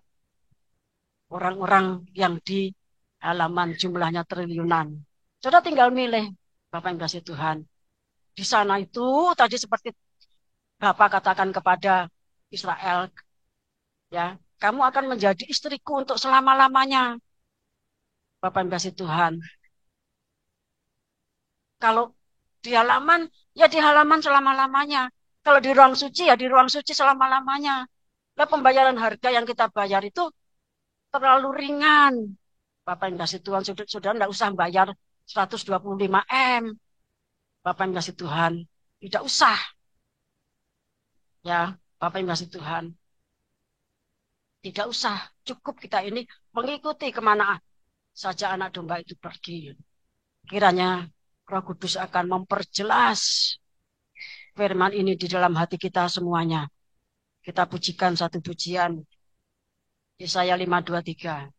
orang-orang yang di halaman jumlahnya triliunan. Sudah tinggal milih Bapak yang kasih Tuhan. Di sana itu tadi seperti Bapak katakan kepada Israel, ya, kamu akan menjadi istriku untuk selama-lamanya. Bapak yang kasih Tuhan. Kalau di halaman, ya di halaman selama-lamanya. Kalau di ruang suci, ya di ruang suci selama-lamanya. Nah, pembayaran harga yang kita bayar itu terlalu ringan. Bapak yang kasih Tuhan, saudara tidak usah bayar 125 M. Bapak yang kasih Tuhan, tidak usah. Ya, Bapak yang kasih Tuhan. Tidak usah, cukup kita ini mengikuti kemana saja anak domba itu pergi. Kiranya Roh Kudus akan memperjelas firman ini di dalam hati kita semuanya. Kita pujikan satu pujian. Yesaya 5:23.